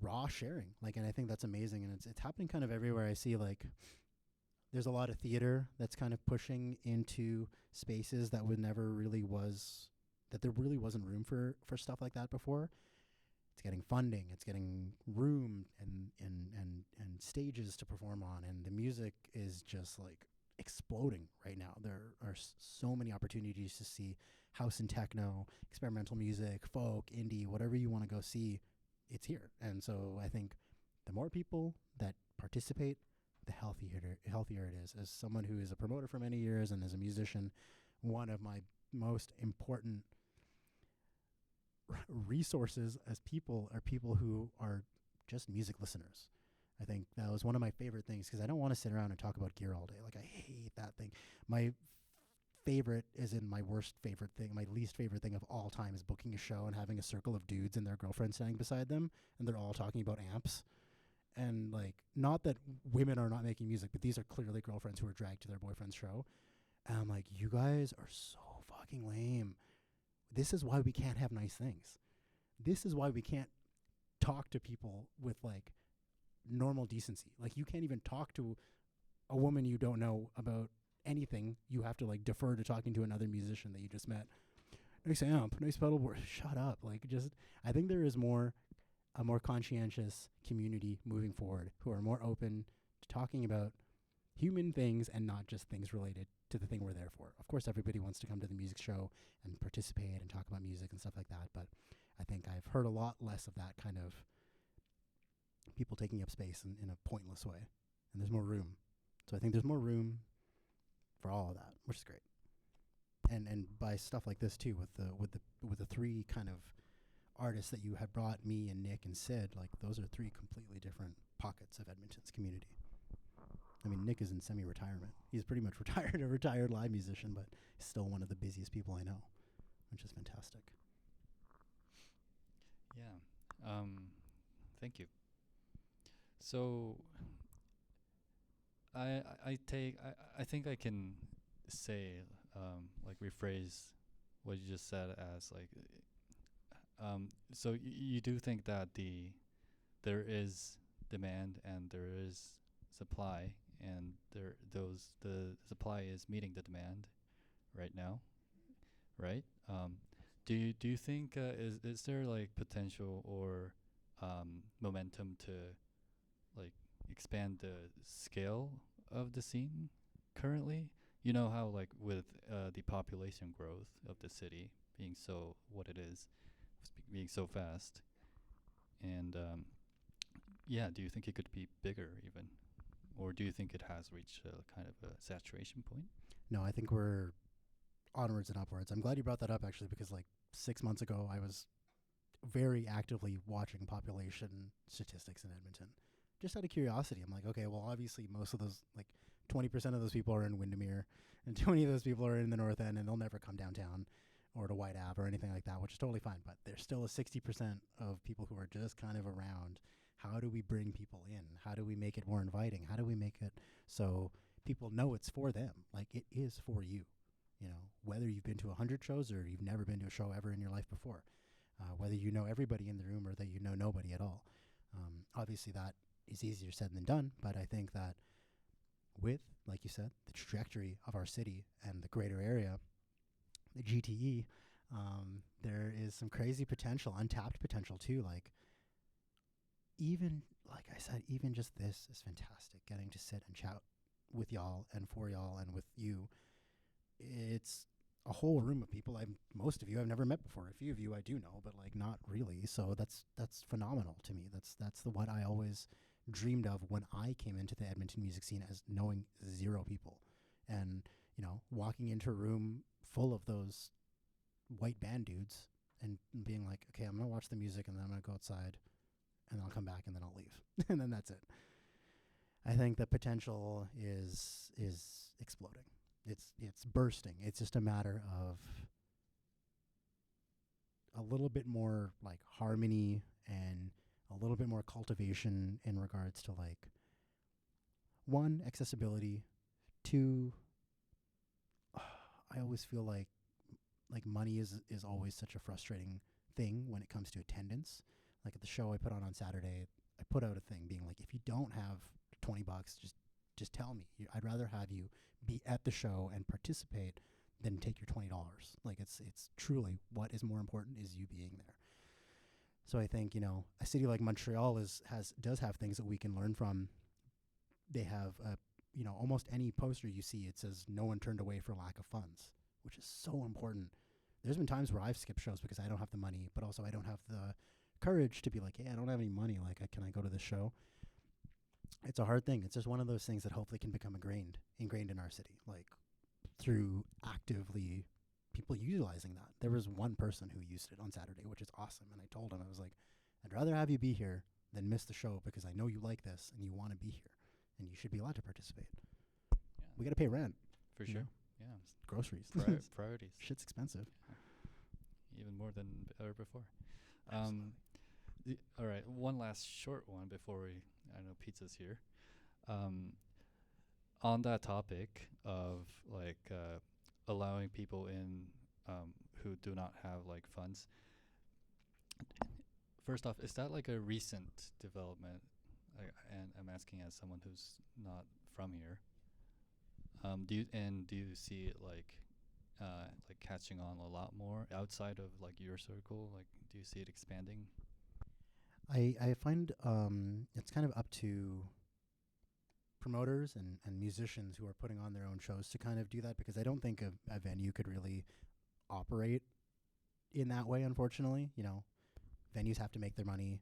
raw sharing, like, and I think that's amazing, and it's happening kind of everywhere. I see like there's a lot of theater that's kind of pushing into spaces that would never really was that there really wasn't room for stuff like that before. It's getting funding, it's getting room and stages to perform on, and the music is just like exploding right now. There are so many opportunities to see house and techno, experimental music, folk, indie, whatever you want to go see, it's here. And so I think the more people that participate, the healthier it is. As someone who is a promoter for many years and as a musician, one of my most important resources as people are people who are just music listeners. I think that was one of my favorite things, because I don't want to sit around and talk about gear all day. Like I hate that thing. My favorite is in my worst favorite thing. My least favorite thing of all time is booking a show and having a circle of dudes and their girlfriend standing beside them, and they're all talking about amps. And like, not that women are not making music, but these are clearly girlfriends who are dragged to their boyfriend's show. And I'm like, you guys are so fucking lame. This is why we can't have nice things. This is why we can't talk to people with like normal decency. Like you can't even talk to a woman you don't know about anything. You have to like defer to talking to another musician that you just met. Nice amp, nice pedal board. Shut up. Like just, I think there is a more conscientious community moving forward who are more open to talking about human things and not just things related to the thing we're there for. Of course, everybody wants to come to the music show and participate and talk about music and stuff like that, but I think I've heard a lot less of that kind of people taking up space in a pointless way. And there's more room. So I think there's more room for all of that, which is great. And by stuff like this too, with the three kind of artists that you had brought, me and Nick and Sid, like those are three completely different pockets of Edmonton's community. I mean, Nick is in semi-retirement. He's pretty much a retired live musician, but he's still one of the busiest people I know, which is fantastic. Yeah. Thank you. So I think I can say like rephrase what you just said as like so you do think that there is demand and there is supply, and the supply is meeting the demand right now, right? Do you think is there like potential or momentum expand the scale of the scene currently? You know how like with the population growth of the city being so what it is, being so fast, and yeah, do you think it could be bigger even, or do you think it has reached a kind of a saturation point? No, I think we're onwards and upwards. I'm glad you brought that up actually, because like 6 months ago, I was very actively watching population statistics in Edmonton. Just out of curiosity, I'm like, okay, well, obviously most of those, like 20% of those people are in Windermere, and 20 of those people are in the North End, and they'll never come downtown or to White Ave or anything like that, which is totally fine. But there's still a 60% of people who are just kind of around. How do we bring people in? How do we make it more inviting? How do we make it so people know it's for them? Like it is for you. You know, whether you've been to 100 shows or you've never been to a show ever in your life before, whether you know everybody in the room or that you know nobody at all. Obviously, that is easier said than done, but I think that with, like you said, the trajectory of our city and the greater area, the GTE, there is some crazy potential, untapped potential too. Like, even, like I said, even just this is fantastic. Getting to sit and chat with y'all and for y'all and with you. It's a whole room of people. Most of you I've never met before. A few of you I do know, but like not really. So that's phenomenal to me. That's the what I always dreamed of when I came into the Edmonton music scene, as knowing zero people, and walking into a room full of those white band dudes and being like, okay, I'm gonna watch the music and then I'm gonna go outside and I'll come back and then I'll leave and then that's it. I think the potential is exploding. It's bursting. It's just a matter of a little bit more like harmony and a little bit more cultivation in regards to like one, accessibility, two, I always feel like money is always such a frustrating thing when it comes to attendance. Like at the show I put on Saturday, I put out a thing being like, if you don't have $20, just tell me. I'd rather have you be at the show and participate than take your $20. Like it's truly what is more important is you being there. So I think a city like Montreal does have things that we can learn from. They have almost any poster you see, it says no one turned away for lack of funds, which is so important. There's been times where I've skipped shows because I don't have the money, but also I don't have the courage to be like, hey, I don't have any money. Like, can I go to this show? It's a hard thing. It's just one of those things that hopefully can become ingrained in our city, like through actively people utilizing that. There was one person who used it on Saturday, which is awesome. And I told him, I was like, I'd rather have you be here than miss the show because I know you like this and you want to be here and you should be allowed to participate. Yeah. We got to pay rent. For sure. Yeah. Groceries. Priorities. Shit's expensive. Yeah. Even more than ever before. All right, one last short one before I know pizza's here. On that topic of like allowing people in who do not have like funds. First off, is that like a recent development? And I'm asking as someone who's not from here. Do you see it like catching on a lot more outside of like your circle? Like, do you see it expanding? I find it's kind of up to promoters and musicians who are putting on their own shows to kind of do that, because I don't think a venue could really operate in that way, unfortunately. Venues have to make their money,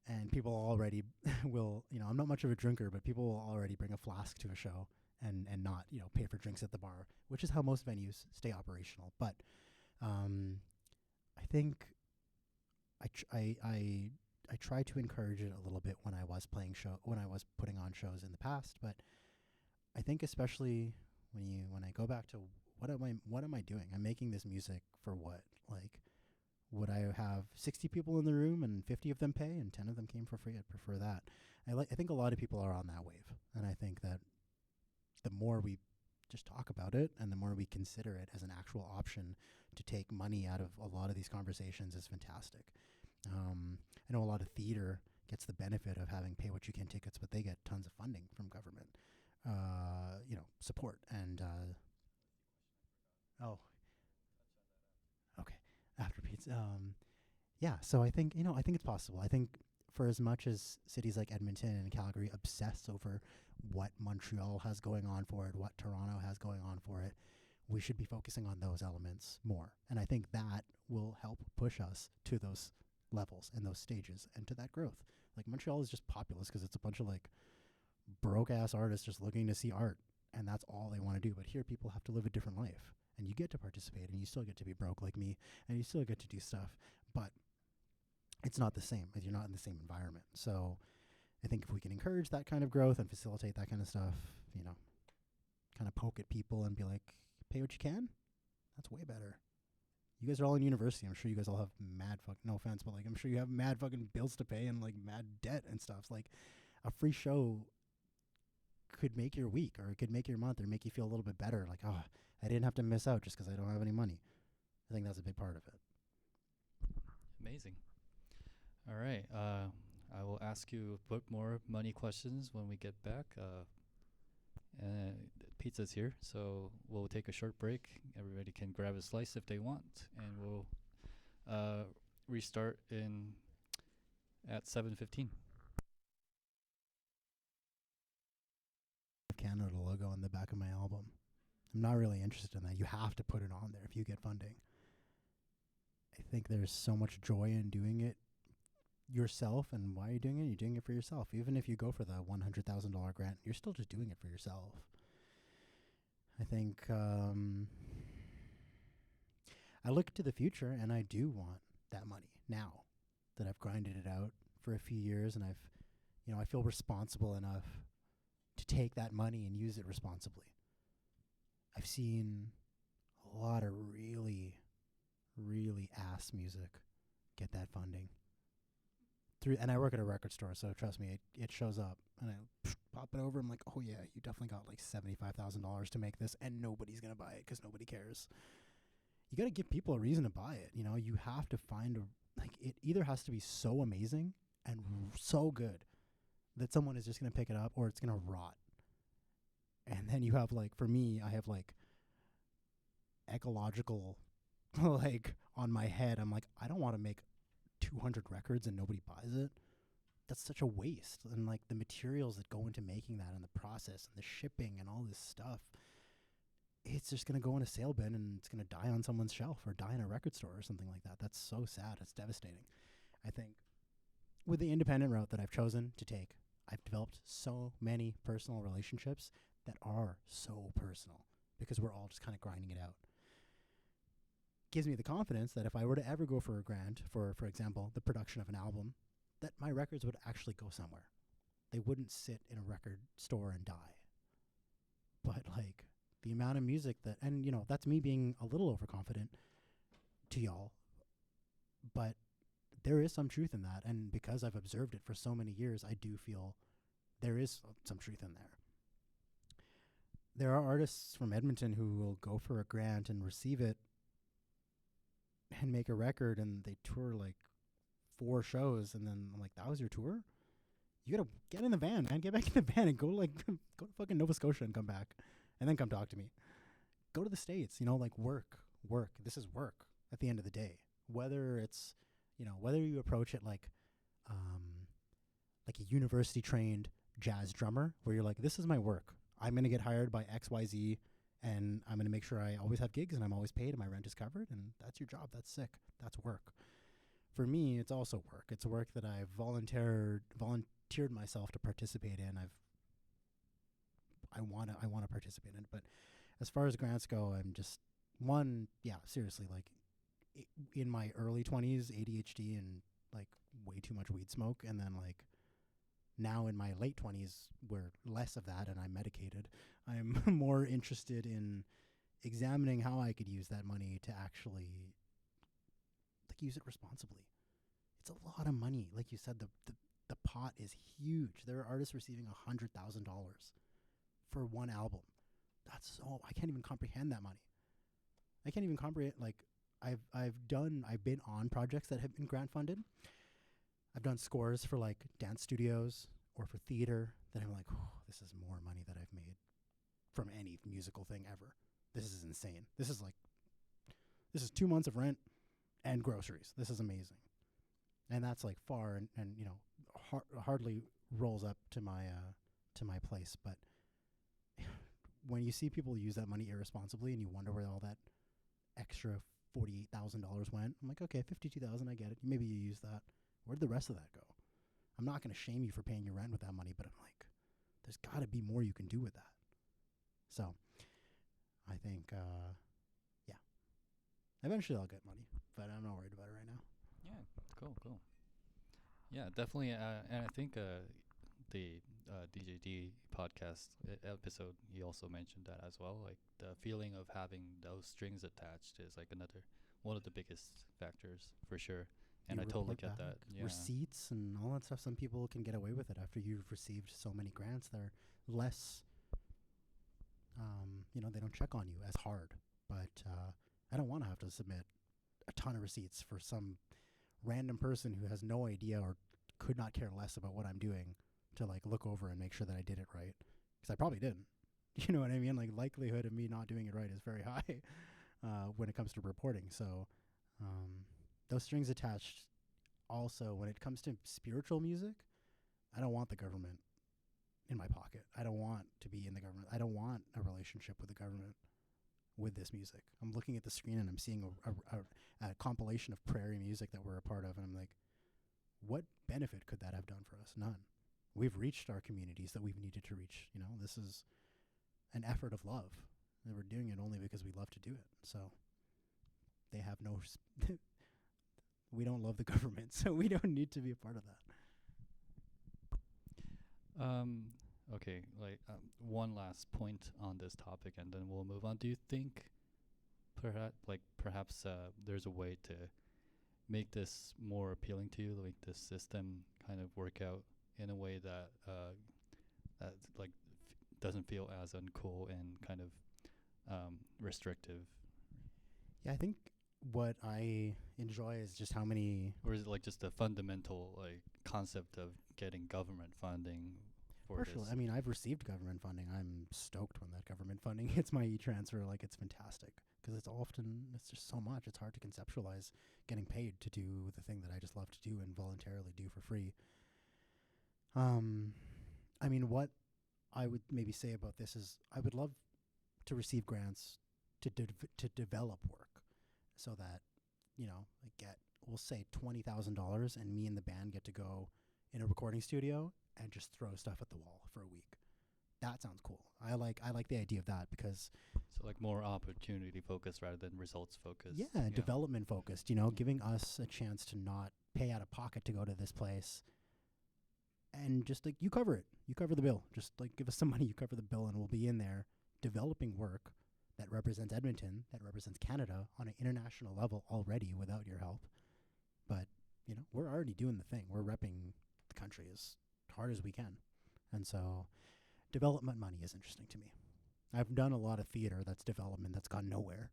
and people already will, I'm not much of a drinker, but people will already bring a flask to a show and not, pay for drinks at the bar, which is how most venues stay operational. But I think I try to encourage it a little bit when I was putting on shows in the past, but I think especially when I go back to what am I doing? I'm making this music for what? Like, would I have 60 people in the room and 50 of them pay and 10 of them came for free? I'd prefer that. I think a lot of people are on that wave, and I think that the more we just talk about it and the more we consider it as an actual option to take money out of a lot of these conversations is fantastic. I know a lot of theater gets the benefit of having pay what you can tickets, but they get tons of funding from government, support. And okay, after pizza. Yeah, so I think it's possible. I think for as much as cities like Edmonton and Calgary obsess over what Montreal has going on for it, what Toronto has going on for it, we should be focusing on those elements more. And I think that will help push us to those levels and those stages and to that growth. Like Montreal is just populous because it's a bunch of like broke ass artists just looking to see art, and that's all they want to do. But here people have to live a different life, and you get to participate, and you still get to be broke like me, and you still get to do stuff, but it's not the same as you're not in the same environment. So I think if we can encourage that kind of growth and facilitate that kind of stuff, you know, kind of poke at people and be like, pay what you can, that's way better. You guys are all in university. I'm sure you guys all have mad fuck, no offense, but like I'm sure you have mad fucking bills to pay and like mad debt and stuff. Like a free show could make your week, or it could make your month, or make you feel a little bit better. Like, oh, I didn't have to miss out just because I don't have any money. I think that's a big part of it. Amazing. All right. I will ask you a bit more money questions when we get back. Pizza's here, so we'll take a short break. Everybody can grab a slice if they want, and we'll restart in at 7:15. Canada logo on the back of my album. I'm not really interested in that. You have to put it on there if you get funding. I think there's so much joy in doing it yourself. And why are you doing it? You're doing it for yourself. Even if you go for the $100,000 grant, you're still just doing it for yourself. I think I look to the future, and I do want that money now that I've grinded it out for a few years, and I feel responsible enough to take that money and use it responsibly. I've seen a lot of really, really ass music get that funding. And I work at a record store, so trust me, it shows up. And I pop it over. I'm like, oh yeah, you definitely got like $75,000 to make this, and nobody's going to buy it because nobody cares. You got to give people a reason to buy it. You have to find it either has to be so amazing and so good that someone is just going to pick it up, or it's going to rot. And then you have for me, I have ecological on my head. I'm like, I don't want to make 200 records and nobody buys it. That's such a waste. And the materials that go into making that, and the process and the shipping and all this stuff, it's just going to go in a sale bin, and it's going to die on someone's shelf or die in a record store or something like that. That's so sad. It's devastating. I think with the independent route that I've chosen to take, I've developed so many personal relationships that are so personal because we're all just kind of grinding it out. Gives me the confidence that if I were to ever go for a grant for example, the production of an album, that my records would actually go somewhere. They wouldn't sit in a record store and die. But the amount of music that, and that's me being a little overconfident to y'all, but there is some truth in that. And because I've observed it for so many years, I do feel there is some truth in there. There are artists from Edmonton who will go for a grant and receive it and make a record, and they tour 4 shows, and then I'm like, that was your tour? You gotta get in the van, man. Get back in the van and go go to fucking Nova Scotia and come back, and then come talk to me. Go to the States, work. This is work at the end of the day. Whether it's, whether you approach it like a university trained jazz drummer, where you're like, this is my work. I'm gonna get hired by XYZ, and I'm going to make sure I always have gigs and I'm always paid and my rent is covered, and that's your job. That's sick. That's work. For me, it's also work. It's work that I've volunteered myself to participate in. I want to participate in it. But as far as grants go, I'm just seriously, in my early 20s, ADHD and way too much weed smoke, and then now in my late 20s, where less of that and I'm medicated, I'm more interested in examining how I could use that money to actually use it responsibly. It's a lot of money. Like you said, the pot is huge. There are artists receiving $100,000 for one album. I can't even comprehend that money. I can't even comprehend, I've been on projects that have been grant funded. I've done scores for dance studios or for theater that I'm like, oh, this is more money that I've made from any musical thing ever. This is insane. This is 2 months of rent and groceries. This is amazing. And that's far, and hardly rolls up to my place. But when you see people use that money irresponsibly, and you wonder where all that extra $48,000 went, I'm like, okay, 52,000, I get it. Maybe you use that. Where'd the rest of that go? I'm not going to shame you for paying your rent with that money, but I'm like, there's got to be more you can do with that. So, I think, yeah, eventually I'll get money, but I'm not worried about it right now. Yeah, cool. Yeah, definitely. And I think the DJD podcast episode, he also mentioned that as well. Like the feeling of having those strings attached is like another one of the biggest factors for sure. And You I totally report get back, that. Yeah. receipts and all that stuff. Some people can get away with it after you've received so many grants. They're less, they don't check on you as hard. But I don't want to have to submit a ton of receipts for some random person who has no idea or could not care less about what I'm doing to like look over and make sure that I did it right. Because I probably didn't. You know what I mean? Like likelihood of me not doing it right is very high when it comes to reporting. So those strings attached. Also, when it comes to spiritual music, I don't want the government in my pocket. I don't want to be in the government. I don't want a relationship with the government with this music. I'm looking at the screen and I'm seeing a compilation of prairie music that we're a part of, and I'm like, what benefit could that have done for us? None. We've reached our communities that we've needed to reach. This is an effort of love. And we're doing it only because we love to do it. So they have no... we don't love the government, so we don't need to be a part of that. Okay, one last point on this topic, and then we'll move on. Do you think perhaps there's a way to make this more appealing to you, like this system kind of work out in a way that doesn't feel as uncool and kind of restrictive? Yeah, I think what I enjoy is just how many... Or is it like just a fundamental like concept of getting government funding for Partially. this? I mean, I've received government funding. I'm stoked when that government funding hits my e-transfer. Like, it's fantastic. Because it's just so much. It's hard to conceptualize getting paid to do the thing that I just love to do and voluntarily do for free. I mean, what I would maybe say about this is I would love to receive grants to develop work so that, I get, we'll say $20,000 and me and the band get to go in a recording studio and just throw stuff at the wall for a week. That sounds cool. I like the idea of that because... So like more opportunity focused rather than results focused. Yeah, development focused, giving us a chance to not pay out of pocket to go to this place. And just like, you cover it. You cover the bill. Just like, give us some money, you cover the bill, and we'll be in there developing work that represents Edmonton, that represents Canada on an international level already without your help. But, we're already doing the thing. We're repping the country as hard as we can. And so development money is interesting to me. I've done a lot of theater that's development that's gone nowhere.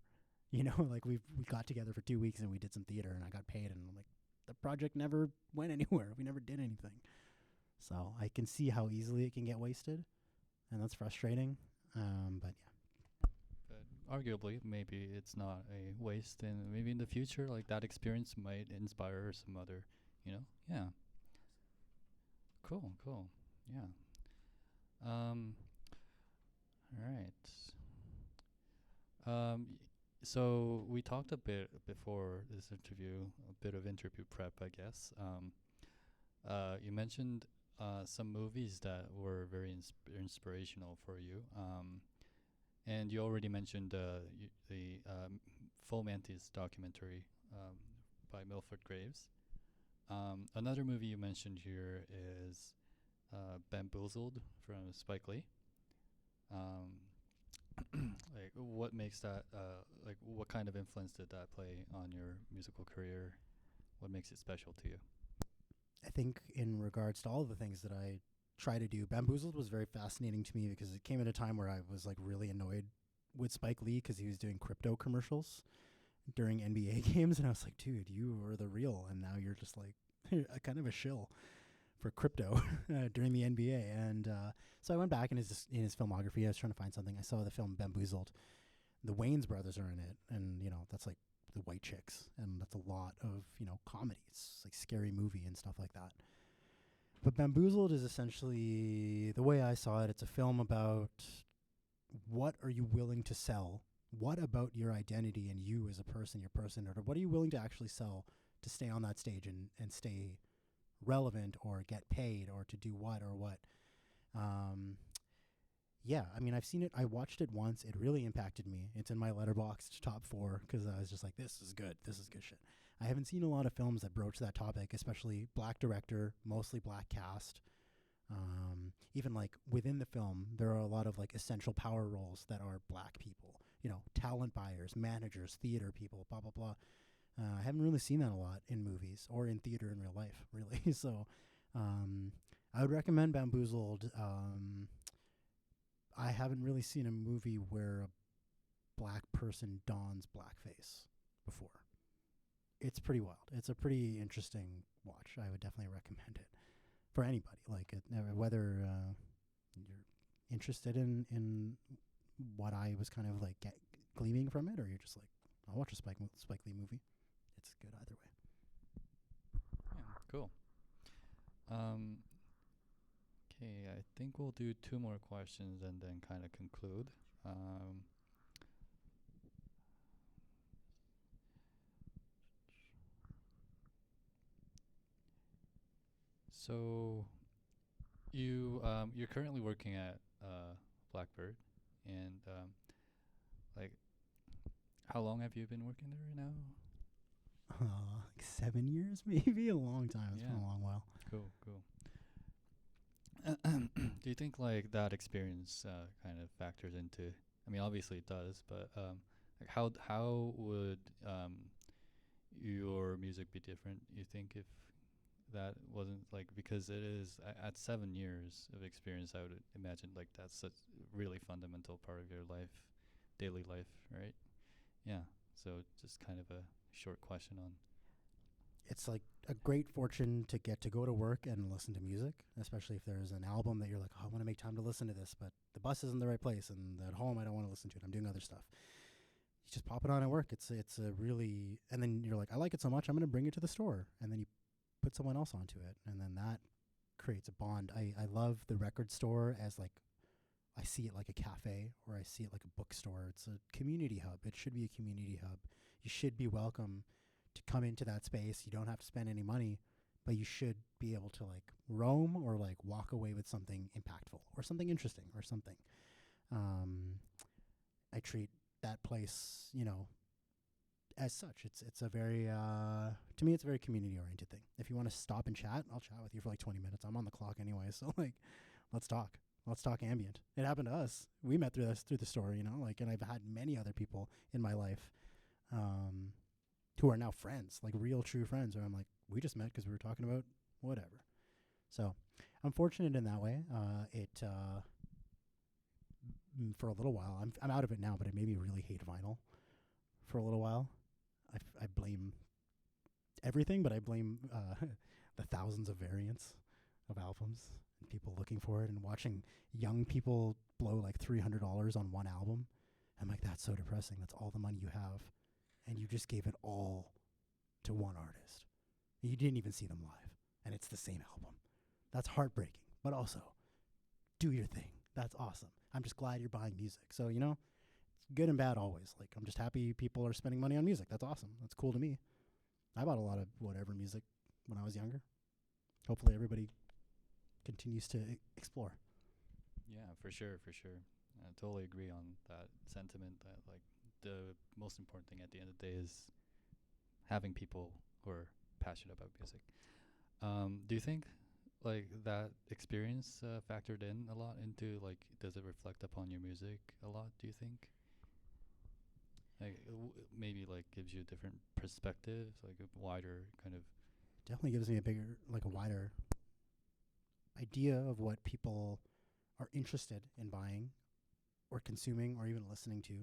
Like we got together for 2 weeks and we did some theater and I got paid, and I'm like, the project never went anywhere. We never did anything. So I can see how easily it can get wasted, and that's frustrating. But yeah. But arguably, maybe it's not a waste, and maybe in the future, like that experience might inspire some other, yeah. Cool. Yeah. All right. So we talked a bit before this interview, a bit of interview prep, I guess. You mentioned some movies that were very inspirational for you. And you already mentioned the Full Mantis documentary by Milford Graves. Another movie you mentioned here is Bamboozled from Spike Lee. Like, what makes that, what kind of influence did that play on your musical career? What makes it special to you? I think in regards to all of the things that I try to do, Bamboozled was very fascinating to me because it came at a time where I was like really annoyed with Spike Lee because he was doing crypto commercials during NBA games, and I was like, dude, you were the real, and now you're just like a kind of a shill for crypto during the NBA. And so I went back in his filmography. I was trying to find something. I saw the film Bamboozled. The Wayans brothers are in it, and that's like the white chicks, and that's a lot of comedy. It's like Scary Movie and stuff like that. But Bamboozled is essentially the way I saw it. It's a film about what are you willing to sell? What about your identity and you as a person, your personhood, or what are you willing to actually sell to stay on that stage and stay relevant or get paid or to do what or what? Um, yeah, I mean, I've seen it. I watched it once. It really impacted me. It's in my Letterboxd top 4 because I was just like, this is good. This is good shit. I haven't seen a lot of films that broach that topic, especially black director, mostly black cast. Even like within the film, there are a lot of like essential power roles that are black people. You know, talent buyers, managers, theater people, blah blah blah. I haven't really seen that a lot in movies or in theater in real life, really. So, I would recommend Bamboozled. I haven't really seen a movie where a black person dons blackface before. It's pretty wild. It's a pretty interesting watch. I would definitely recommend it for anybody. Like whether you're interested in what I was kind of like gleaming from it, or you're just like, I'll watch a Spike Lee movie. It's good either way. Yeah, cool. Um, okay, I think we'll do 2 more questions and then kind of conclude. Um, so you're currently working at Blackbird, and like how long have you been working there now? Like 7 years, maybe a long time. It's been a long while. Cool, cool. Do you think like that experience kind of factors into? I mean, obviously it does, but like how would your music be different? You think if that wasn't like because it is at 7 years of experience, I would imagine like that's a really fundamental part of your life, daily life, right? Yeah. So just kind of a short question on. It's like a great fortune to get to go to work and listen to music, especially if there's an album that you're like, oh, I want to make time to listen to this, but the bus isn't the right place, and at home I don't want to listen to it. I'm doing other stuff. You just pop it on at work. It's a really, and then you're like, I like it so much, I'm going to bring it to the store, and then you put someone else onto it, and then that creates a bond. I love the record store as like, I see it like a cafe, or I see it like a bookstore. It's a community hub. It should be a community hub. You should be welcome to come into that space. You don't have to spend any money, but you should be able to like roam or like walk away with something impactful or something interesting or something. I treat that place, as such. It's a very to me it's a very community oriented thing. If you want to stop and chat, I'll chat with you for like 20 minutes. I'm on the clock anyway, so like let's talk. Let's talk ambient. It happened to us. We met through the store, and I've had many other people in my life who are now friends, like real true friends, where I'm like, we just met because we were talking about whatever. So I'm fortunate in that way. For a little while, I'm out of it now, but it made me really hate vinyl for a little while. I blame everything, but I blame the thousands of variants of albums and people looking for it and watching young people blow like $300 on one album. I'm like, that's so depressing. That's all the money you have, and you just gave it all to one artist. You didn't even see them live, and it's the same album. That's heartbreaking, but also, do your thing. That's awesome. I'm just glad you're buying music. So, it's good and bad always. Like, I'm just happy people are spending money on music. That's awesome. That's cool to me. I bought a lot of whatever music when I was younger. Hopefully everybody continues to explore. Yeah, for sure, for sure. I totally agree on that sentiment that like the most important thing at the end of the day is having people who are passionate about music. Do you think like that experience factored in a lot into like does it reflect upon your music a lot? Do you think like maybe like gives you a different perspective, like a wider kind of Definitely gives me a wider idea of what people are interested in buying or consuming or even listening to.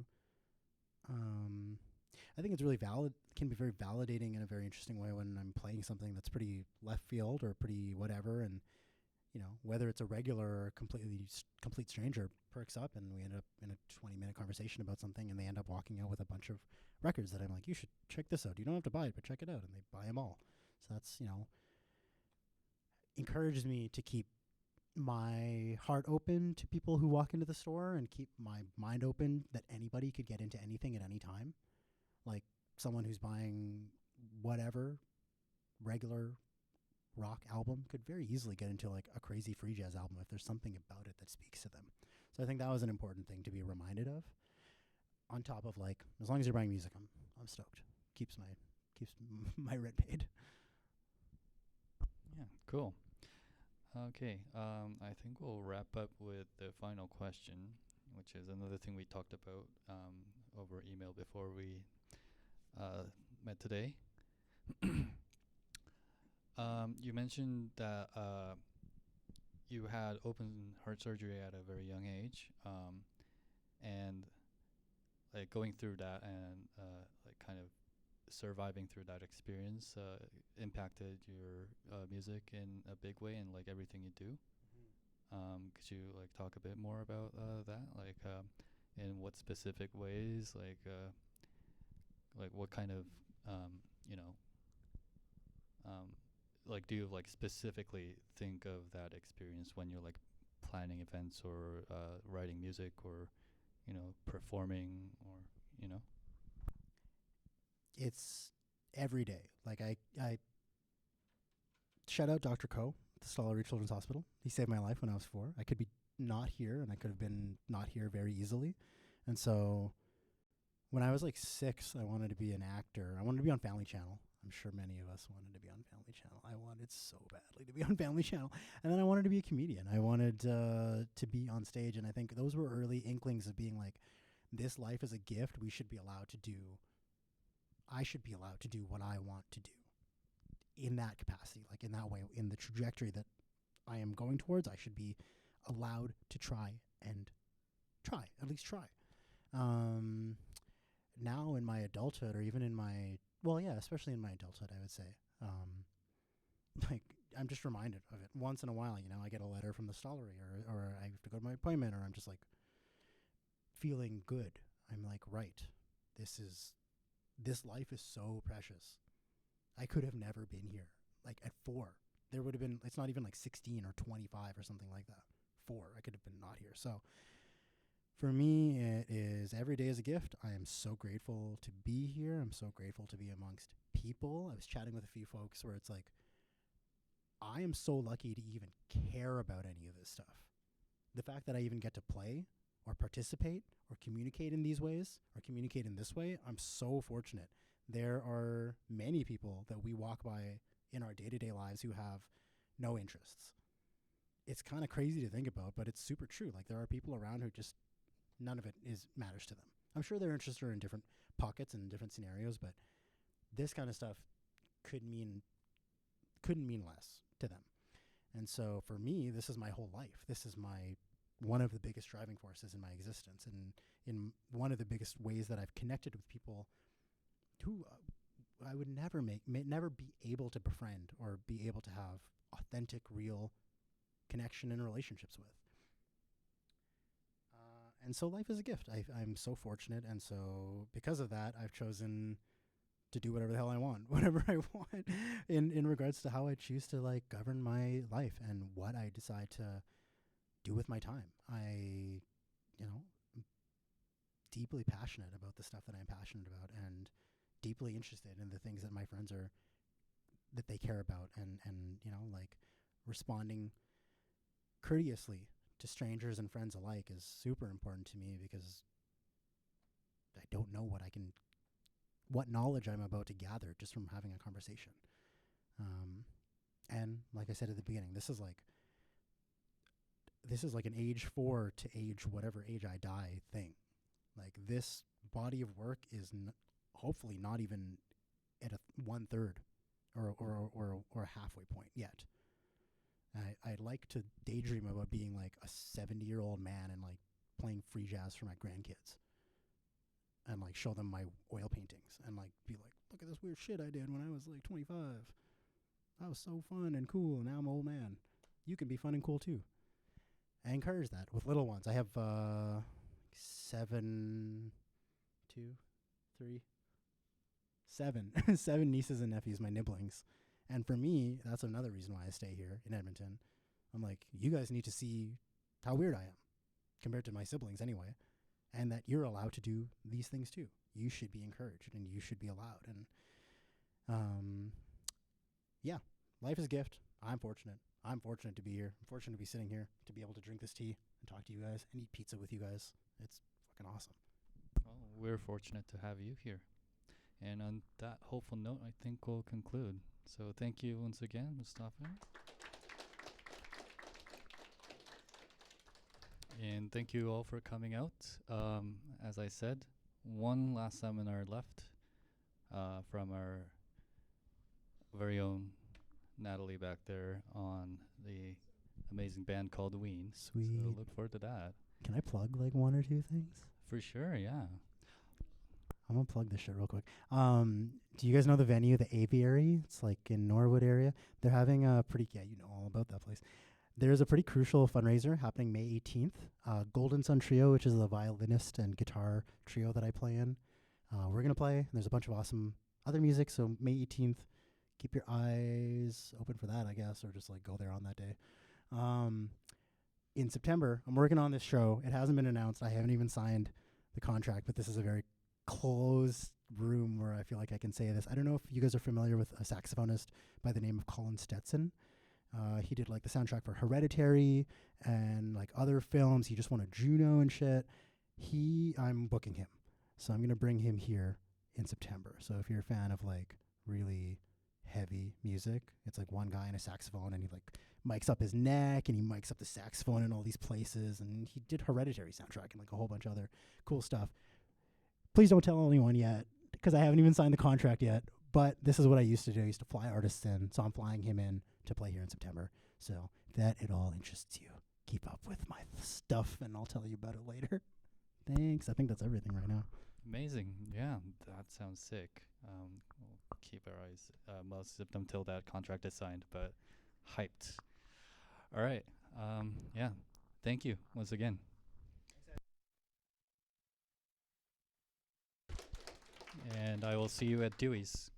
I think it's really can be very validating in a very interesting way when I'm playing something that's pretty left field or pretty whatever, and whether it's a regular or complete stranger perks up and we end up in a 20-minute conversation about something, and they end up walking out with a bunch of records that I'm like, you should check this out. You don't have to buy it, but check it out, and they buy them all. So that's encourages me to keep my heart open to people who walk into the store and keep my mind open that anybody could get into anything at any time. Like someone who's buying whatever regular rock album could very easily get into like a crazy free jazz album if there's something about it that speaks to them. So I think that was an important thing to be reminded of. On top of like, as long as you're buying music, I'm stoked. Keeps my rent paid. Yeah, cool. Okay, I think we'll wrap up with the final question, which is another thing we talked about over email before we met today. You mentioned that you had open heart surgery at a very young age, and like going through that and like kind of surviving through that experience impacted your music in a big way and like everything you do. Could you like talk a bit more about that? Like, in what specific ways? Like what kind of, you know, like do you like specifically think of that experience when you're like planning events or writing music or, you know, performing or, you know? It's every day. Like I shout out Dr. Ko, the Stollery Children's Hospital. He saved my life when I was 4. I could be not here, and I could have been not here very easily. And so when I was like 6, I wanted to be an actor. I wanted to be on Family Channel. I'm sure many of us wanted to be on Family Channel. I wanted so badly to be on Family Channel. And then I wanted to be a comedian. I wanted to be on stage. And I think those were early inklings of being like, this life is a gift. We should be allowed to do, I should be allowed to do what I want to do in that capacity, like in that way, in the trajectory that I am going towards. I should be allowed to try, at least try. Now in my adulthood, or even in my, well, yeah, especially in my adulthood, I would say, like I'm just reminded of it once in a while. You know, I get a letter from the Stollery, or I have to go to my appointment, or I'm just like feeling good. I'm like, right, this life is so precious. I could have never been here. Like at 4, there would have been, it's not even like 16 or 25 or something like that. 4, I could have been not here. So for me, it is every day is a gift. I am so grateful to be here. I'm so grateful to be amongst people. I was chatting with a few folks where it's like, I am so lucky to even care about any of this stuff. The fact that I even get to play or participate or communicate in these ways or communicate in this way, I'm so fortunate. There are many people that we walk by in our day-to-day lives who have no interests. It's kind of crazy to think about, but it's super true. Like there are people around who just none of it matters to them. I'm sure their interests are in different pockets and different scenarios, but this kind of stuff couldn't mean less to them. And so for me, this is my whole life. This is one of the biggest driving forces in my existence, and in one of the biggest ways that I've connected with people who I would never be able to befriend or be able to have authentic, real connection and relationships with. And so life is a gift. I'm so fortunate, and so because of that, I've chosen to do whatever the hell I want, whatever I want, in regards to how I choose to like govern my life and what I decide to do with my time. I, am deeply passionate about the stuff that I'm passionate about, and deeply interested in the things that my friends are, that they care about, and like responding courteously to strangers and friends alike is super important to me, because I don't know what knowledge I'm about to gather just from having a conversation. And like I said at the beginning, this is like an age 4 to age whatever age I die thing. Like this body of work is hopefully not even at a 1/3 or a halfway point yet. I'd like to daydream about being like a 70-year-old man and like playing free jazz for my grandkids, and like show them my oil paintings and like be like, look at this weird shit I did when I was like 25. I was so fun and cool, and now I'm an old man. You can be fun and cool too. I encourage that with little ones. I have 7 7 nieces and nephews, my nibblings. And for me, that's another reason why I stay here in Edmonton. I'm like, you guys need to see how weird I am compared to my siblings anyway, and that you're allowed to do these things too. You should be encouraged and you should be allowed. And um, yeah, life is a gift. I'm fortunate. I'm fortunate to be here. I'm fortunate to be sitting here, to be able to drink this tea and talk to you guys and eat pizza with you guys. It's fucking awesome. Well, we're fortunate to have you here. And on that hopeful note, I think we'll conclude. So thank you once again, Mustafa. And thank you all for coming out. As I said, one last seminar left from our very own Natalie back there on the amazing band called Ween. Sweet. So look forward to that. Can I plug like one or two things? For sure, yeah. I'm gonna plug this shit real quick. Do you guys know the venue, the Aviary? It's like in Norwood area. They're having a pretty, yeah, you know all about that place. There's a pretty crucial fundraiser happening May 18th. Golden Sun Trio, which is the violinist and guitar trio that I play in. We're gonna play. And there's a bunch of awesome other music. So May 18th, keep your eyes open for that, I guess, or just like go there on that day. In September, I'm working on this show. It hasn't been announced. I haven't even signed the contract, but this is a very closed room where I feel like I can say this. I don't know if you guys are familiar with a saxophonist by the name of Colin Stetson. He did like the soundtrack for Hereditary and like other films. He just won a Juno and shit. I'm booking him. So I'm going to bring him here in September. So if you're a fan of like really heavy music, it's like one guy in a saxophone and he like mics up his neck and he mics up the saxophone in all these places. And he did Hereditary soundtrack and like a whole bunch of other cool stuff. Please don't tell anyone yet because I haven't even signed the contract yet. But this is what I used to do. I used to fly artists in. So I'm flying him in to play here in September. So if that at all interests you, keep up with my stuff and I'll tell you about it later. Thanks. I think that's everything right now. Amazing. Yeah, that sounds sick. We'll keep our eyes most of them till that contract is signed, but hyped. All right. Yeah. Thank you once again. And I will see you at Dewey's.